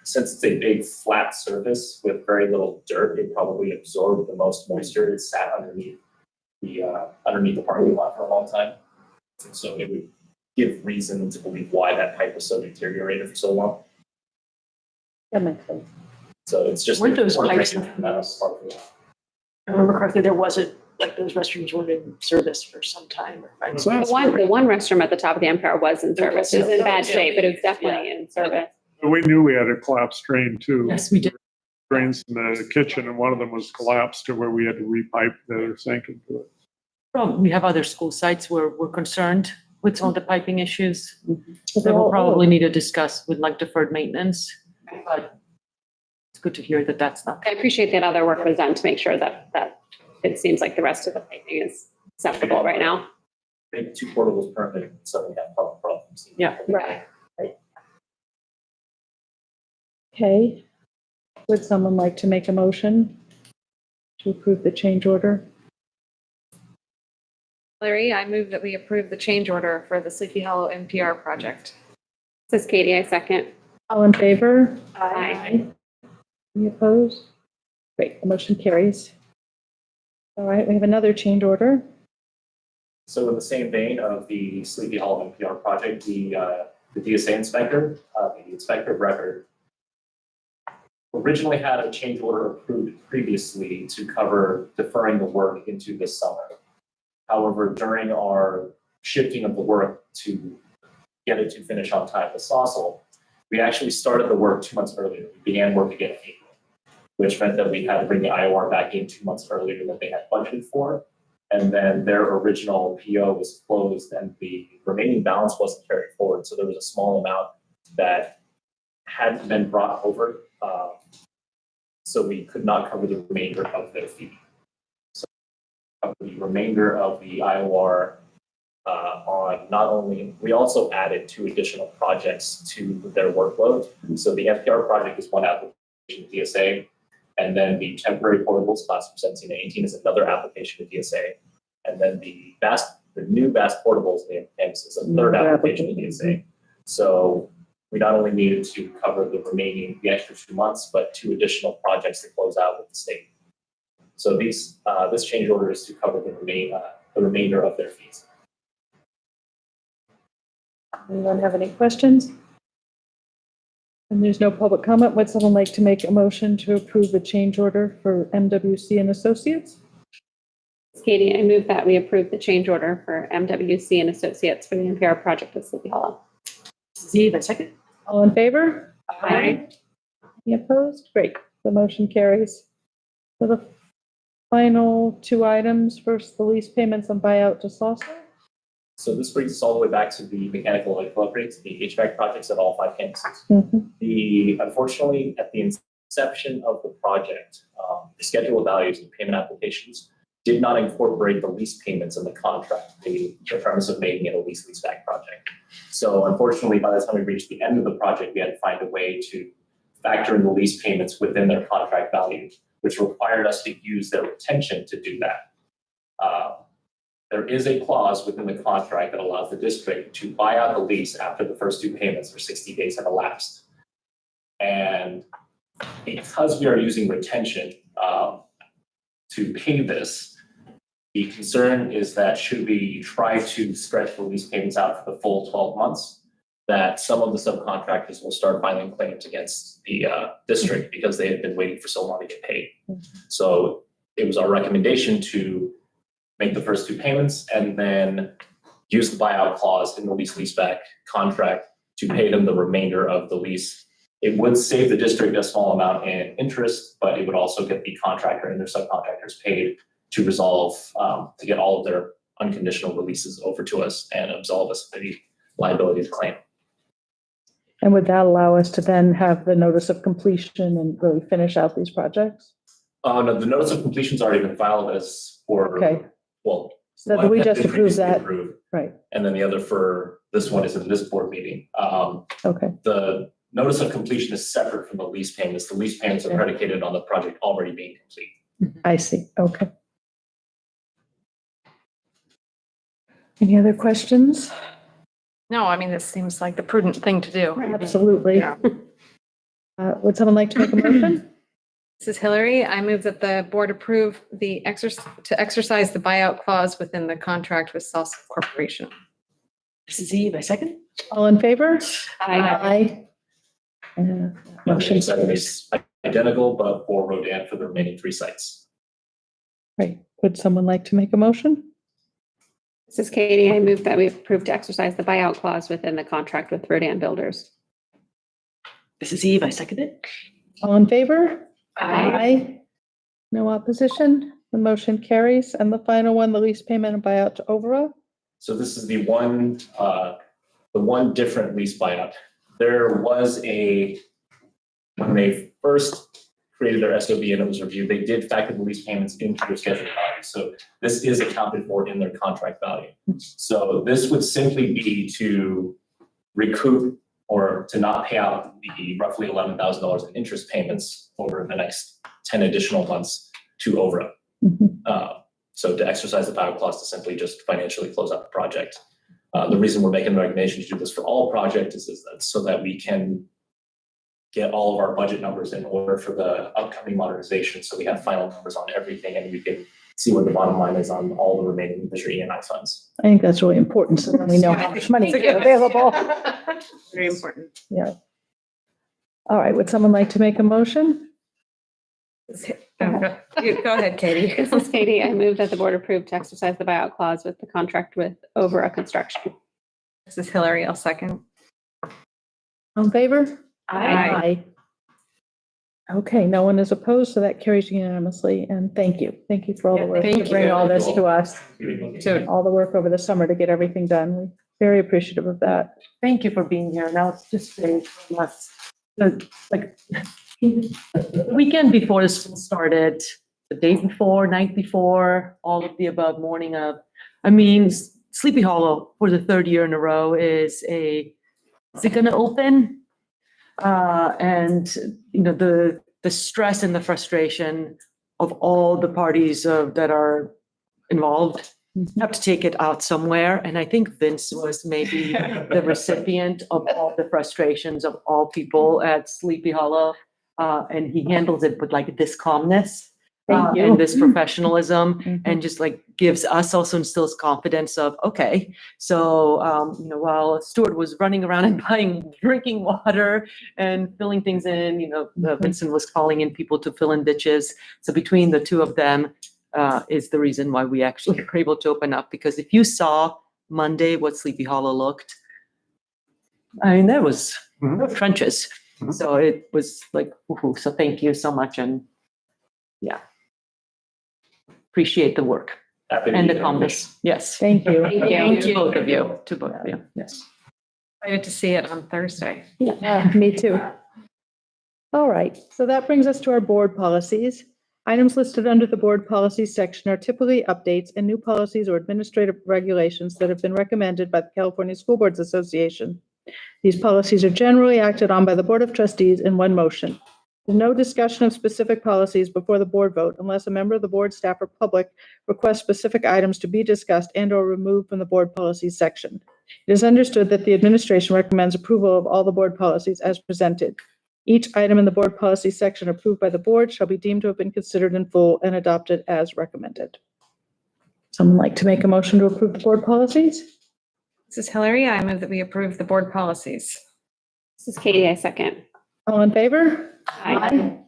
Since it's a big flat surface with very little dirt, it probably absorbed the most moisture. It sat underneath the parking lot for a long time. And so it would give reason to believe why that pipe was so deteriorated for so long. That makes sense. So it's just. Weren't those pipes? I I remember correctly, there wasn't, like those restrooms weren't in service for some time. Right? the one restroom at the top of the Empire was in service. It was in bad shape, but it was definitely in service. we knew we had a collapsed drain too. Yes, we did. Drains in the kitchen, and one of them was collapsed to where we had to repipe the other sink into it. We have other school sites where we're concerned with some of the piping issues that they're we'll all probably need to discuss with like deferred maintenance. But it's good to hear that that's not. I appreciate that other work was done to make sure that it seems like the rest of the piping is acceptable right now. think 2 portables currently suddenly have problems. Yeah. Right. Okay. Would someone like to make a motion to approve the change order? Larry, I move that we approve the change order for the Sleepy Hollow NPR project. This is Katie, I second. All in favor? Aye. Any opposed? Great, the motion carries. All right, we have another change order. So in the same vein of the Sleepy Hollow NPR project, the DSA inspector, the inspector of record, originally had a change order approved previously to cover deferring the work into this summer. However, during our shifting of the work to get it to finish on time with Saucil, we actually started the work 2 months earlier. We began work again in April, which meant that we had to bring the IOR back in 2 months earlier than they had budgeted for. And then their original PO was closed and the remaining balance wasn't carried forward. So there was a small amount that hadn't been brought over. So we could not cover the remainder of their fee. So the remainder of the IOR on not only, we also added 2 additional projects to their workload. So the FPR project is one application, DSA, And then the temporary portables, classroom 17 and 18 is another application to DSA. And then the new VAST portables, the campus is a third application to DSA. So we not only needed to cover the extra 2 months, but 2 additional projects to close out with the state. So this change order is to cover the remainder of their fees. Anyone have any questions? And there's no public comment. Would someone like to make a motion to approve the change order for MWC and Associates? Katie, I move that we approve the change order for MWC and Associates for the NPR project at Sleepy Hollow. Steve, a second. All in favor? Aye. Any opposed? Great. The motion carries. For the final 2 items, first, the lease payments and buyout to Salsa. So this brings us all the way back to the mechanical electrical upgrades, the HVAC projects at all 5 campuses. Unfortunately, at the inception of the project, the schedule of values and payment applications did not incorporate the lease payments in the contract, the premise of making it a lease-leaseback project. So unfortunately, by the time we reached the end of the project, we had to find a way to factor in the lease payments within their contract value, which required us to use their retention to do that. There is a clause within the contract that allows the district to buy out the lease after the first 2 payments or 60 days have elapsed. And because we are using retention to pay this, the concern is that should we try to stretch the lease payments out for the full 12 months, that some of the subcontractors will start filing claims against the district because they have been waiting for so long to get paid. So it was our recommendation to make the first 2 payments and then use the buyout clause in the lease-leaseback contract to pay them the remainder of the lease. It would save the district a small amount in interest, but it would also get the contractor and their subcontractors paid to resolve, to get all of their unconditional releases over to us and absolve us of the liability to claim. And would that allow us to then have the notice of completion and really finish out these projects? No, the notice of completion's already been filed as for, Okay. well. So one we has just been approve that. approved, Right. and then the other for this one is in this board meeting. Okay. The notice of completion is separate from the lease payments. The lease payments are predicated on the project already being complete. I see. Okay. Any other questions? No, I mean, this seems like the prudent thing to do. Absolutely. Yeah. Would someone like to make a motion? This is Hillary. I move that the board approve to exercise the buyout clause within the contract with Salsa Corporation. This is Eve, a second. All in favor? Aye. Motion It's identical, but for Rodan for the remaining 3 sites. Great. Would someone like to make a motion? This is Katie. I move that we approve to exercise the buyout clause within the contract with Rodan Builders. This is Eve, I second it. All in favor? Aye. No opposition. The motion carries. And the final one, the lease payment and buyout to Overa. So this is the one different lease buyout. There was when they first created their SOB and it was reviewed, they did factor the lease payments into their scheduled value. So this is accounted for in their contract value. So this would simply be to recoup or to not pay out the roughly $11,000 in interest payments over the next 10 additional months to Overa. So to exercise the buyout clause to simply just financially close out the project. The reason we're making the recommendation to do this for all projects is that so that we can get all of our budget numbers in order for the upcoming modernization. So we have final numbers on everything and we can see what the bottom line is on all the remaining Measure E&I funds. I think that's really important so that we know how much money is available. Very important. Yeah. All right. Would someone like to make a motion? Go ahead, Katie. This is Katie. I move that the board approve to exercise the buyout clause with the contract with Overa Construction. This is Hillary. I'll second. All in favor? Aye. Okay, no one is opposed, so that carries unanimously. And thank you. Thank you for all the work to bring all this to us. All the work over the summer to get everything done. We're very appreciative of that. Thank you for being here. Now it's just great from us. Like the weekend before the school started, the day before, night before, all of the above, morning of. I mean, Sleepy Hollow for the 3rd year in a row is it going to open? And you know, the the stress and the frustration of all the parties that are involved have to take it out somewhere. And I think Vince was maybe the recipient of all the frustrations of all people at Sleepy Hollow. And he handles it with like this calmness. Thank you. And this professionalism, Mhm. and just like gives us, also instills confidence of, okay, so, while Stuart was running around and buying drinking water and filling things in, Vincent was calling in people to fill in ditches. So between the two of them, is the reason why we actually were able to open up. Because if you saw Monday what Sleepy Hollow looked, I mean, there was trenches. Mhm. So it was like, woohoo. So thank you so much. And yeah, appreciate the work Happy to and be the here. calmness. Yes. Thank you. Thank you, both of you, to both of you. Yes. Excited to see it on Thursday. Yeah, me too. All right, so that brings us to our board policies. Items listed under the board policies section are typically updates and new policies or administrative regulations that have been recommended by the California School Boards Association. These policies are generally acted on by the Board of Trustees in one motion. There's no discussion of specific policies before the board vote unless a member of the board, staff, or public requests specific items to be discussed and/or removed from the board policies section. It is understood that the administration recommends approval of all the board policies as presented. Each item in the board policy section approved by the board shall be deemed to have been considered in full and adopted as recommended. Someone like to make a motion to approve the board policies? This is Hillary. I move that we approve the board policies. This is Katie, I second. All in favor? Aye.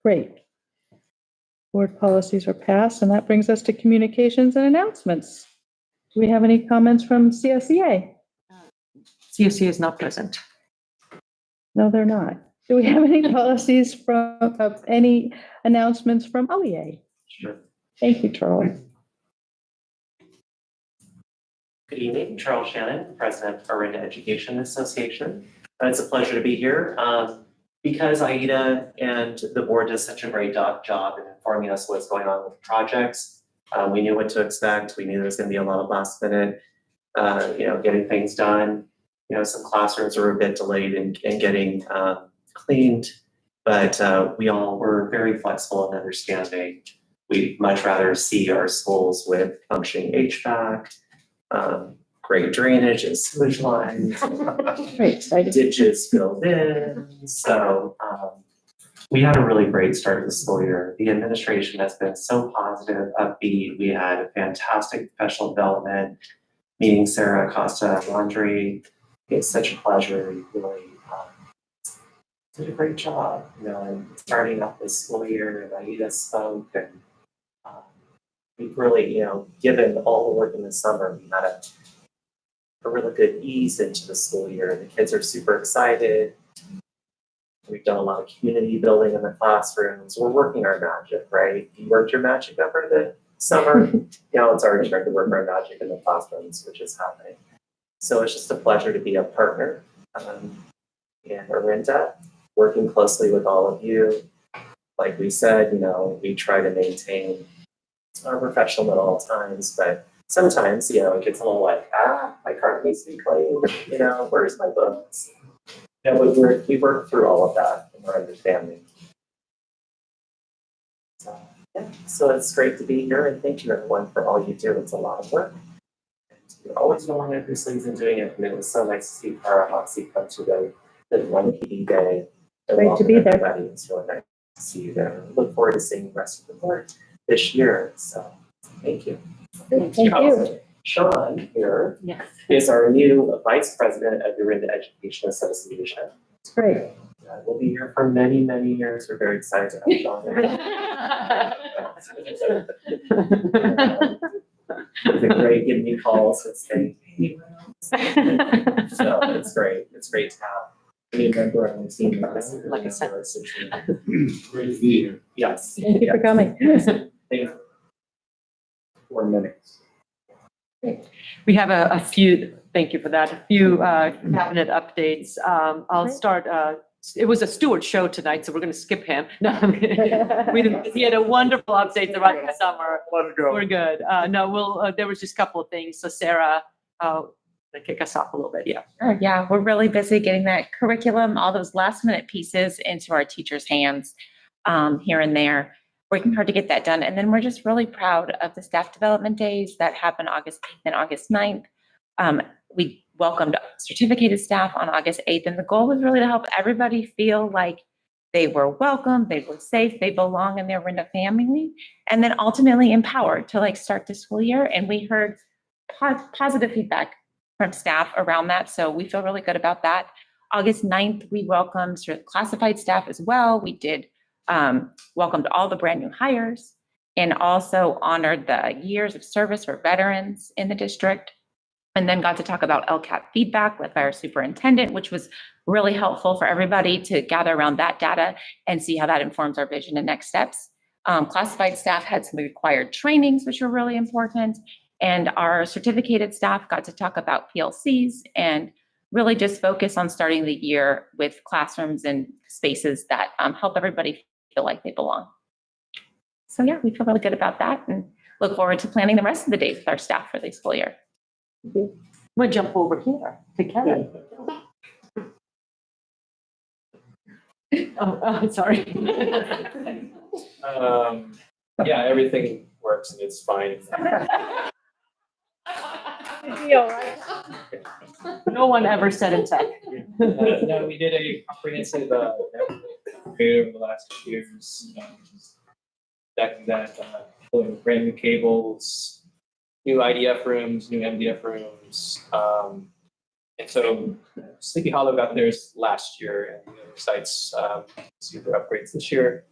Great. Board policies are passed, and that brings us to communications and announcements. Do we have any comments from CSEA? CSC is not present. No, they're not. Do we have any policies any announcements from OEA? Sure. Thank you, Charles. Good evening, Charles Shannon, President of Orinda Education Association. It's a pleasure to be here. Because Aida and the board does such a great job in informing us what's going on with the projects, we knew what to expect. We knew there was going to be a lot of last minute, getting things done. Some classrooms were a bit delayed in getting cleaned, but we all were very flexible and understanding. We'd much rather see our schools with functioning HVAC, great drainage and sewage lines, ditches filled in. So we had a really great start to the school year. The administration has been so positive, upbeat. We had a fantastic professional development, meeting Sarah Acosta Laundry. It's such a pleasure. You really did a great job, in starting up this school year. And Aida spoke, and we've really, given all the work in the summer, we had a really good ease into the school year. The kids are super excited. We've done a lot of community building in the classrooms. We're working our magic, right? You worked your magic over the summer. It's already starting to work our magic in the classrooms, which is happening. So it's just a pleasure to be a partner in Orinda, working closely with all of you. Like we said, we try to maintain our professional at all times, but sometimes, it gets a little like, my card needs to be cleaned, where's my books? We work through all of that and our understanding. So it's great to be here, and thank you everyone for all you do. It's a lot of work. You're always rolling up your sleeves and doing it, and it was so nice to see Cara Hoxie come to the one PD day. Great to be there. Everybody. It's really nice to see you there. Look forward to seeing the rest of the board this year. So thank you. Thank you. Sean here Yes. is our new Vice President of the Orinda Education Association. It's great. We'll be here for many, many years. We're very excited to have Sean there. It's been great giving me calls and saying, hey, so it's great. It's great to have a new member on the team. Like I said. Great to be here. Yes. Thank you for coming. Thank you. 4 minutes. We have a few, thank you for that, a few cabinet updates. I'll start, it was a Stuart show tonight, so we're going to skip him. No, I'm kidding. He had a wonderful update throughout the summer. Let it go. We're good. There was just a couple of things. So Sarah, to kick us off a little bit. Yeah. Oh, yeah, we're really busy getting that curriculum, all those last minute pieces into our teachers' hands here and there, working hard to get that done. And then we're just really proud of the staff development days that happen August 8th and August 9th. We welcomed certificated staff on August 8th, and the goal was really to help everybody feel like they were welcome, they were safe, they belong in their Orinda family, and then ultimately empowered to like start the school year. And we heard positive feedback from staff around that. So we feel really good about that. August 9th, we welcomed sort of classified staff as well. We did welcomed all the brand new hires and also honored the years of service for veterans in the district. And then got to talk about LCAP feedback with our superintendent, which was really helpful for everybody to gather around that data and see how that informs our vision and next steps. Classified staff had some required trainings, which were really important. And our certificated staff got to talk about PLCs and really just focus on starting the year with classrooms and spaces that help everybody feel like they belong. So yeah, we feel really good about that and look forward to planning the rest of the days with our staff for the school year. We'll jump over here to Kevin. Oh, sorry. Yeah, everything works and it's fine. No one ever said in tech. No, we did a comprehensive upgrade over the last 2 years. Pulling brand new cables, new IDF rooms, new MDF rooms. And so Sleepy Hollow got theirs last year, and the other sites see their upgrades this year,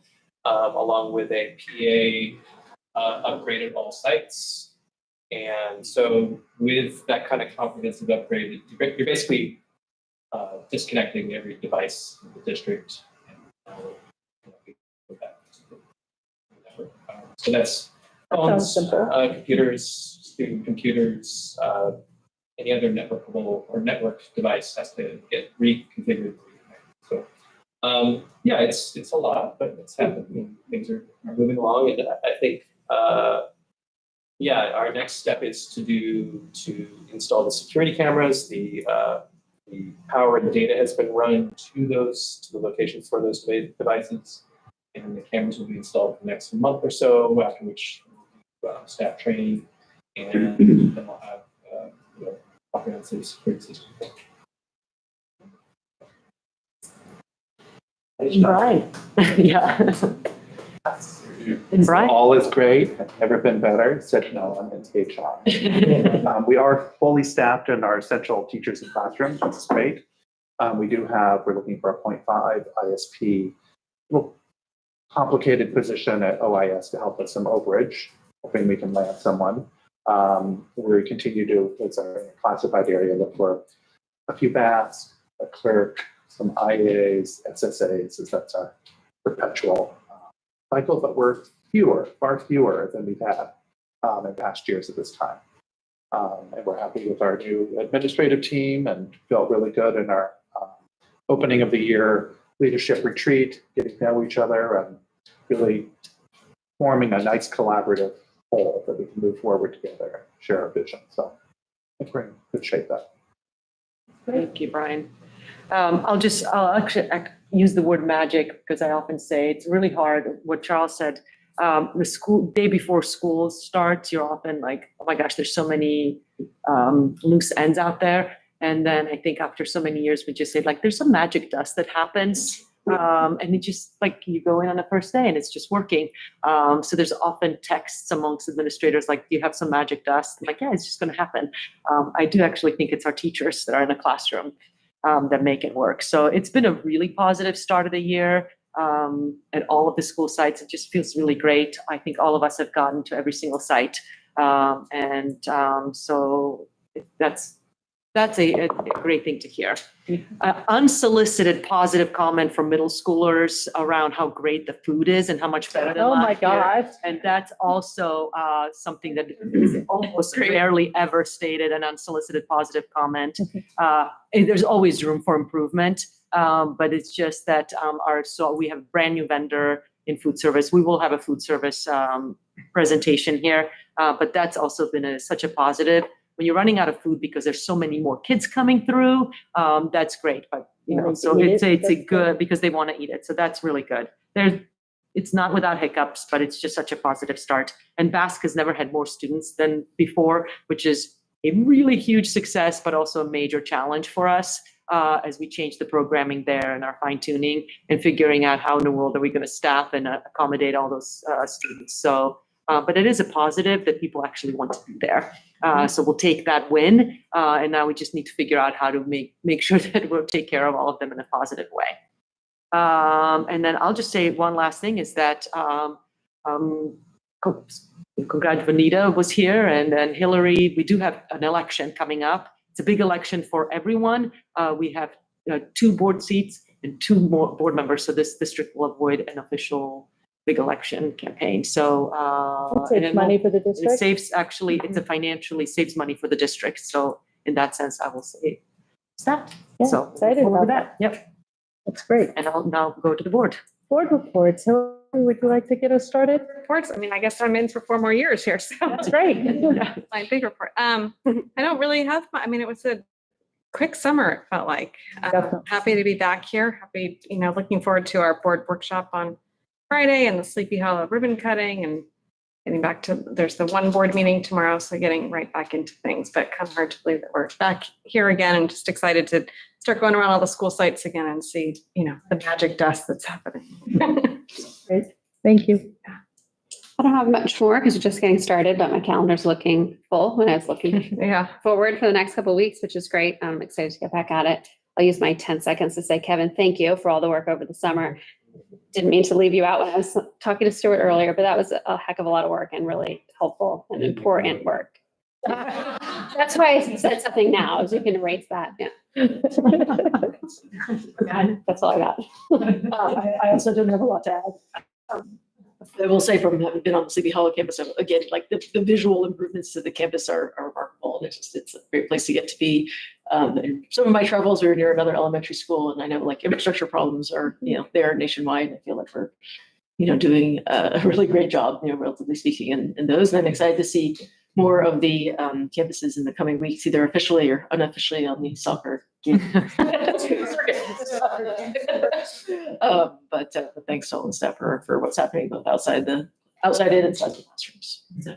along with a PA upgrade at all sites. And so with that kind of comprehensive upgrade, you're basically disconnecting every device in the district. So that's phones, computers, student computers, any other networkable or network device has to get reconfigured. So yeah, it's a lot, but it's happening. Things are moving along, and I think yeah, our next step is to install the security cameras. The power and the data has been run to the locations for those devices, and the cameras will be installed for the next month or so. After which, staff training, and then we'll have comprehensive security system. Brian. Yeah. And Brian? All is great. I've never been better. Said no one in HR. We are fully staffed in our essential teachers and classrooms, which is great. We're looking for a 0.5 ISP, little complicated position at OIS to help with some overage, hoping we can land someone. We continue to, it's our classified area, look for a few baths, a clerk, some IAs, SSAs, as that's our perpetual cycle, but we're far fewer than we've had in past years at this time. And we're happy with our new administrative team and felt really good in our opening of the year leadership retreat, getting to know each other and really forming a nice collaborative whole that we can move forward together, share our vision. So I think we're in good shape there. Thank you, Brian. I'll actually use the word magic because I often say it's really hard. What Charles said, the school day before school starts, you're often like, oh my gosh, there's so many loose ends out there. And then I think after so many years, we just say like, there's some magic dust that happens. And it just like you go in on the first day and it's just working. So there's often texts amongst administrators like, do you have some magic dust? I'm like, yeah, it's just going to happen. I do actually think it's our teachers that are in the classroom that make it work. So it's been a really positive start of the year at all of the school sites. It just feels really great. I think all of us have gotten to every single site. So that's a great thing to hear. Unsolicited positive comment from middle schoolers around how great the food is and how much better than last Oh my year. God. And that's also something that is almost rarely ever stated, an unsolicited positive comment. And there's always room for improvement, but it's just that we have a brand new vendor in food service. We will have a food service presentation here, but that's also been such a positive. when you're running out of food because there's so many more kids coming through, that's great. But, so Eat it's it, a that's good, because they want to eat it. So that's really good. It's not without hiccups, but it's just such a positive start. And Basque has never had more students than before, which is a really huge success, but also a major challenge for us as we change the programming there and our fine tuning and figuring out how in the world are we going to staff and accommodate all those students. So, but it is a positive that people actually want to be there. So we'll take that win. And now we just need to figure out how to make sure that we'll take care of all of them in a positive way. And then I'll just say one last thing is that congrats, Vanita was here and Hillary. We do have an election coming up. It's a big election for everyone. We have 2 board seats and 2 more board members. So this district will avoid an official big election campaign. So It saves money for the district. it saves, actually, it's a financially saves money for the district. So in that sense, I will say it's that. Yeah, So excited forward about to that. Yep. That's great. And I'll now go to the board. Board reports. Hillary, would you like to get us started? Reports, I mean, I guess I'm in for 4 more years here, so. That's great. My big report. I don't really have, I mean, it was a quick summer, it felt like. Definitely. Happy to be back here. Happy, looking forward to our board workshop on Friday and the Sleepy Hollow ribbon cutting and getting back to, there's the one board meeting tomorrow, so getting right back into things, but kind of hard to believe that we're back here again and just excited to start going around all the school sites again and see, the magic dust that's happening. Great. Thank you. I don't have much more because we're just getting started, but my calendar's looking full when I was looking forward for the next couple of weeks, which is great. I'm excited to get back at it. I'll use my 10 seconds to say, Kevin, thank you for all the work over the summer. Didn't mean to leave you out when I was talking to Stuart earlier, but that was a heck of a lot of work and really helpful and important work. That's why I said something now, as you can erase that. Yeah. That's all I got. I also don't have a lot to add. I will say from having been on the Sleepy Hollow campus, again, like the visual improvements to the campus are remarkable. And it's a great place to get to be. In some of my travels, we were near another elementary school, and I know like infrastructure problems are, there nationwide. I feel like we're, doing a really great job, relatively speaking, in those. And I'm excited to see more of the campuses in the coming weeks, either officially or unofficially on the soccer game. But thanks to all the staff for what's happening both outside and inside the classrooms. So.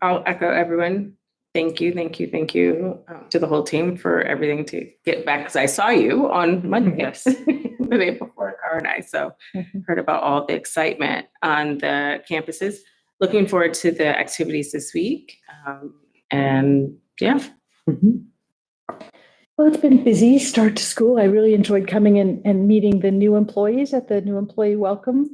I'll echo everyone. Thank you to the whole team for everything to get back, because I saw you on Monday, yes, the day before, Cara and I, so heard about all the excitement on the campuses. Looking forward to the activities this week. And yeah. Well, it's been busy start to school. I really enjoyed coming in and meeting the new employees at the new employee welcome.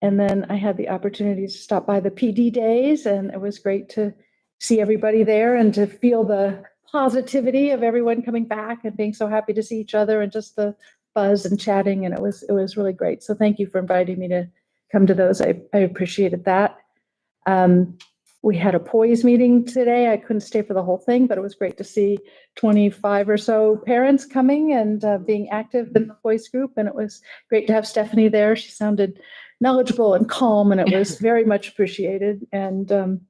And then I had the opportunity to stop by the PD days, and it was great to see everybody there and to feel the positivity of everyone coming back and being so happy to see each other and just the buzz and chatting. And it was really great. So thank you for inviting me to come to those. I appreciated that. We had a poise meeting today. I couldn't stay for the whole thing, but it was great to see 25 or so parents coming and being active in the poise group. And it was great to have Stephanie there. She sounded knowledgeable and calm, and it was very much appreciated. And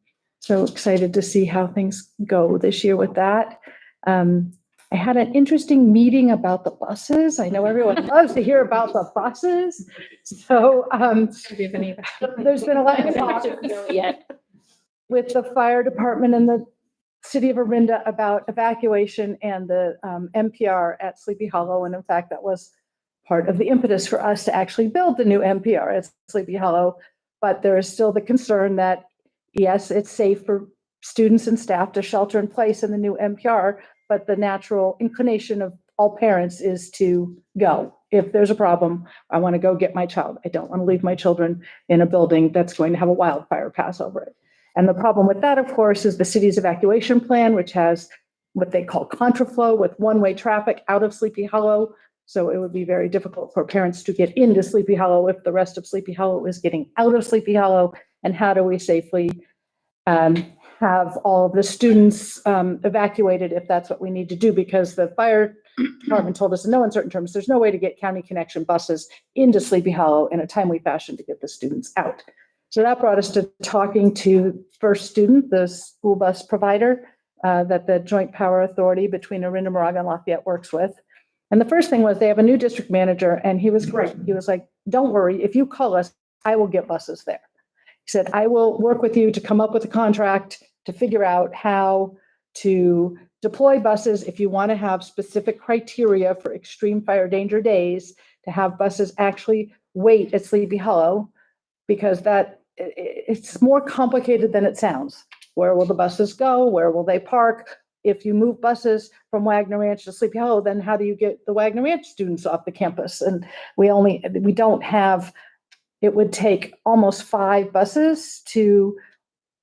so excited to see how things go this year with that. I had an interesting meeting about the buses. I know everyone loves to hear about the buses. So there's been a lot of talk yet with the fire department and the city of Orinda about evacuation and the NPR at Sleepy Hollow. And in fact, that was part of the impetus for us to actually build the new NPR at Sleepy Hollow. But there is still the concern that, yes, it's safe for students and staff to shelter in place in the new NPR, but the natural inclination of all parents is to go. If there's a problem, I want to go get my child. I don't want to leave my children in a building that's going to have a wildfire pass over it. And the problem with that, of course, is the city's evacuation plan, which has what they call contraflow with one-way traffic out of Sleepy Hollow. So it would be very difficult for parents to get into Sleepy Hollow if the rest of Sleepy Hollow is getting out of Sleepy Hollow. And how do we safely have all of the students evacuated if that's what we need to do? Because the fire department told us in no uncertain terms, there's no way to get county connection buses into Sleepy Hollow in a timely fashion to get the students out. So that brought us to talking to First Student, the school bus provider, that the Joint Power Authority between Orinda, Moraga, and Lafayette works with. And the first thing was they have a new district manager, and he was great. He was like, don't worry, if you call us, I will get buses there. He said, I will work with you to come up with a contract to figure out how to deploy buses if you want to have specific criteria for extreme fire danger days, to have buses actually wait at Sleepy Hollow, because it's more complicated than it sounds. Where will the buses go? Where will they park? If you move buses from Wagner Ranch to Sleepy Hollow, then how do you get the Wagner Ranch students off the campus? And we don't have, it would take almost 5 buses to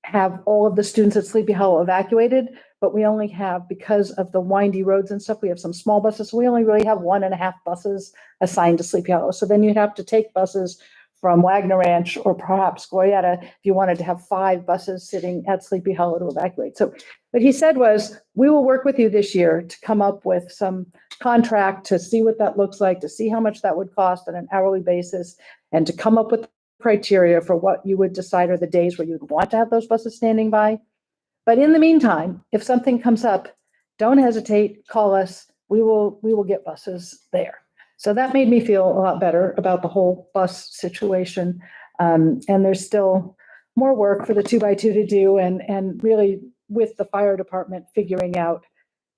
have all of the students at Sleepy Hollow evacuated, but we only have, because of the windy roads and stuff, we have some small buses. So we only really have 1.5 buses assigned to Sleepy Hollow. So then you'd have to take buses from Wagner Ranch or perhaps Goyetta if you wanted to have 5 buses sitting at Sleepy Hollow to evacuate. So what he said was, we will work with you this year to come up with some contract to see what that looks like, to see how much that would cost on an hourly basis, and to come up with criteria for what you would decide are the days where you'd want to have those buses standing by. But in the meantime, if something comes up, don't hesitate, call us. We will get buses there. So that made me feel a lot better about the whole bus situation. And there's still more work for the 2x2 to do, and really with the fire department figuring out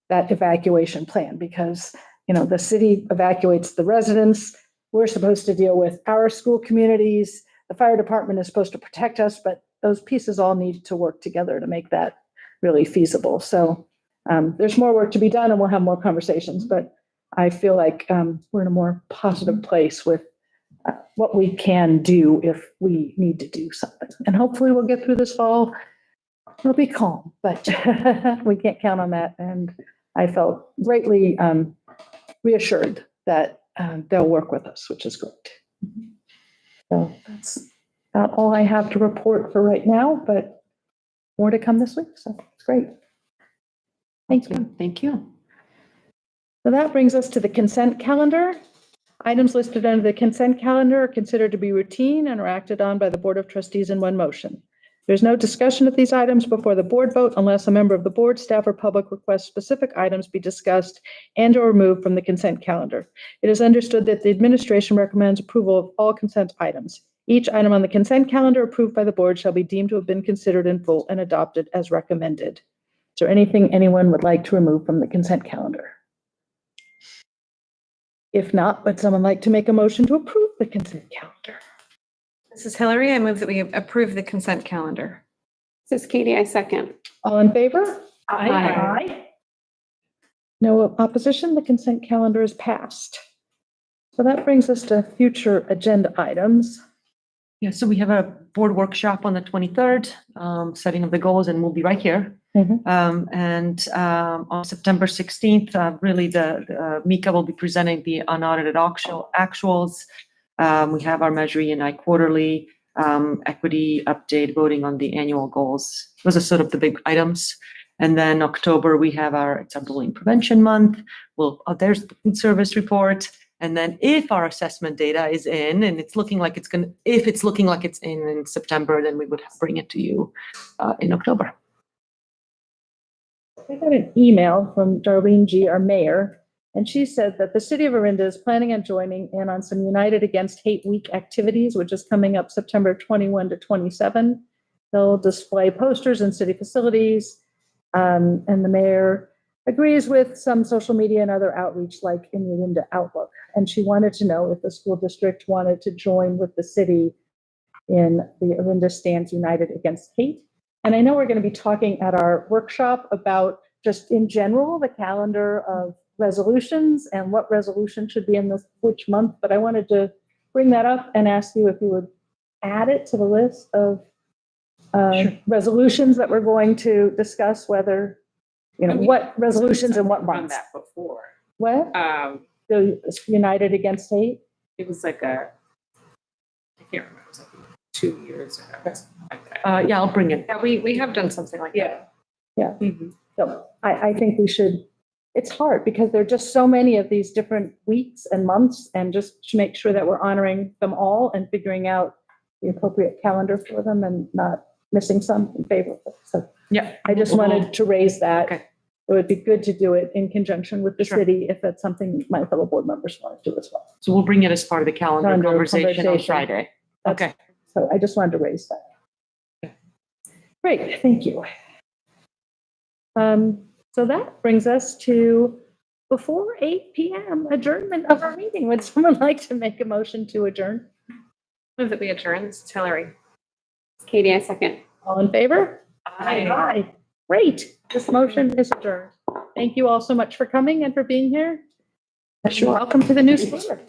that evacuation plan, because the city evacuates the residents. We're supposed to deal with our school communities. The fire department is supposed to protect us, but those pieces all need to work together to make that really feasible. So there's more work to be done, and we'll have more conversations, but I feel like we're in a more positive place with what we can do if we need to do something. And hopefully we'll get through this fall. It'll be calm, but we can't count on that. And I felt greatly reassured that they'll work with us, which is great. So that's about all I have to report for right now, but more to come this week. So it's great. Thank you. Thank you. So that brings us to the consent calendar. Items listed under the consent calendar are considered to be routine and are acted on by the Board of Trustees in one motion. There's no discussion of these items before the board vote unless a member of the board, staff, or public requests specific items be discussed and or removed from the consent calendar. It is understood that the administration recommends approval of all consent items. Each item on the consent calendar approved by the board shall be deemed to have been considered in full and adopted as recommended. Is there anything anyone would like to remove from the consent calendar? If not, would someone like to make a motion to approve the consent calendar? This is Hillary. I move that we approve the consent calendar. This is Katie, I second. All in favor? Aye. No opposition. The consent calendar is passed. So that brings us to future agenda items. Yeah, so we have a board workshop on the 23rd, setting of the goals, and we'll be right here. And on September 16th, really Mika will be presenting the unaudited actuals. We have our Measure E&I quarterly, equity update, voting on the annual goals. Those are sort of the big items. And then October, we have it's our bullying prevention month. There's the food service report. And then if our assessment data is in, and it's looking like it's in September, then we would bring it to you in October. I got an email from Darlene G., our mayor, and she said that the city of Orinda is planning on joining in on some United Against Hate Week activities, which is coming up September 21 to 27. They'll display posters in city facilities, and the mayor agrees with some social media and other outreach like in the Orinda Outlook. And she wanted to know if the school district wanted to join with the city in the Orinda Stands United Against Hate. And I know we're going to be talking at our workshop about just in general the calendar of resolutions and what resolution should be in which month, but I wanted to bring that up and ask you if you would add it to the list of resolutions that we're going to discuss, whether, what resolutions and what months. That before. What? The United Against Hate? It was like I can't remember, it was like 2 years ago. Yeah, I'll bring it. Yeah, we have done something like that. Yeah. So I think we should, it's hard because there are just so many of these different weeks and months, and just to make sure that we're honoring them all and figuring out the appropriate calendar for them and not missing some in favor of it. So Yeah. I just wanted to raise that. Okay. It would be good to do it in conjunction with the Sure. city if that's something my fellow board members want to do as well. So we'll bring it as part of the calendar Calendar conversation on conversation. Friday. That's- Okay. So I just wanted to raise that. Great, thank you. So that brings us to before 8 p.m. adjournment of our meeting. Would someone like to make a motion to adjourn? Move that we adjourn. This is Hillary. Katie, I second. All in favor? Aye. Aye. Great, this motion is adjourned. Thank you all so much for coming and for being here. And welcome to the new school year.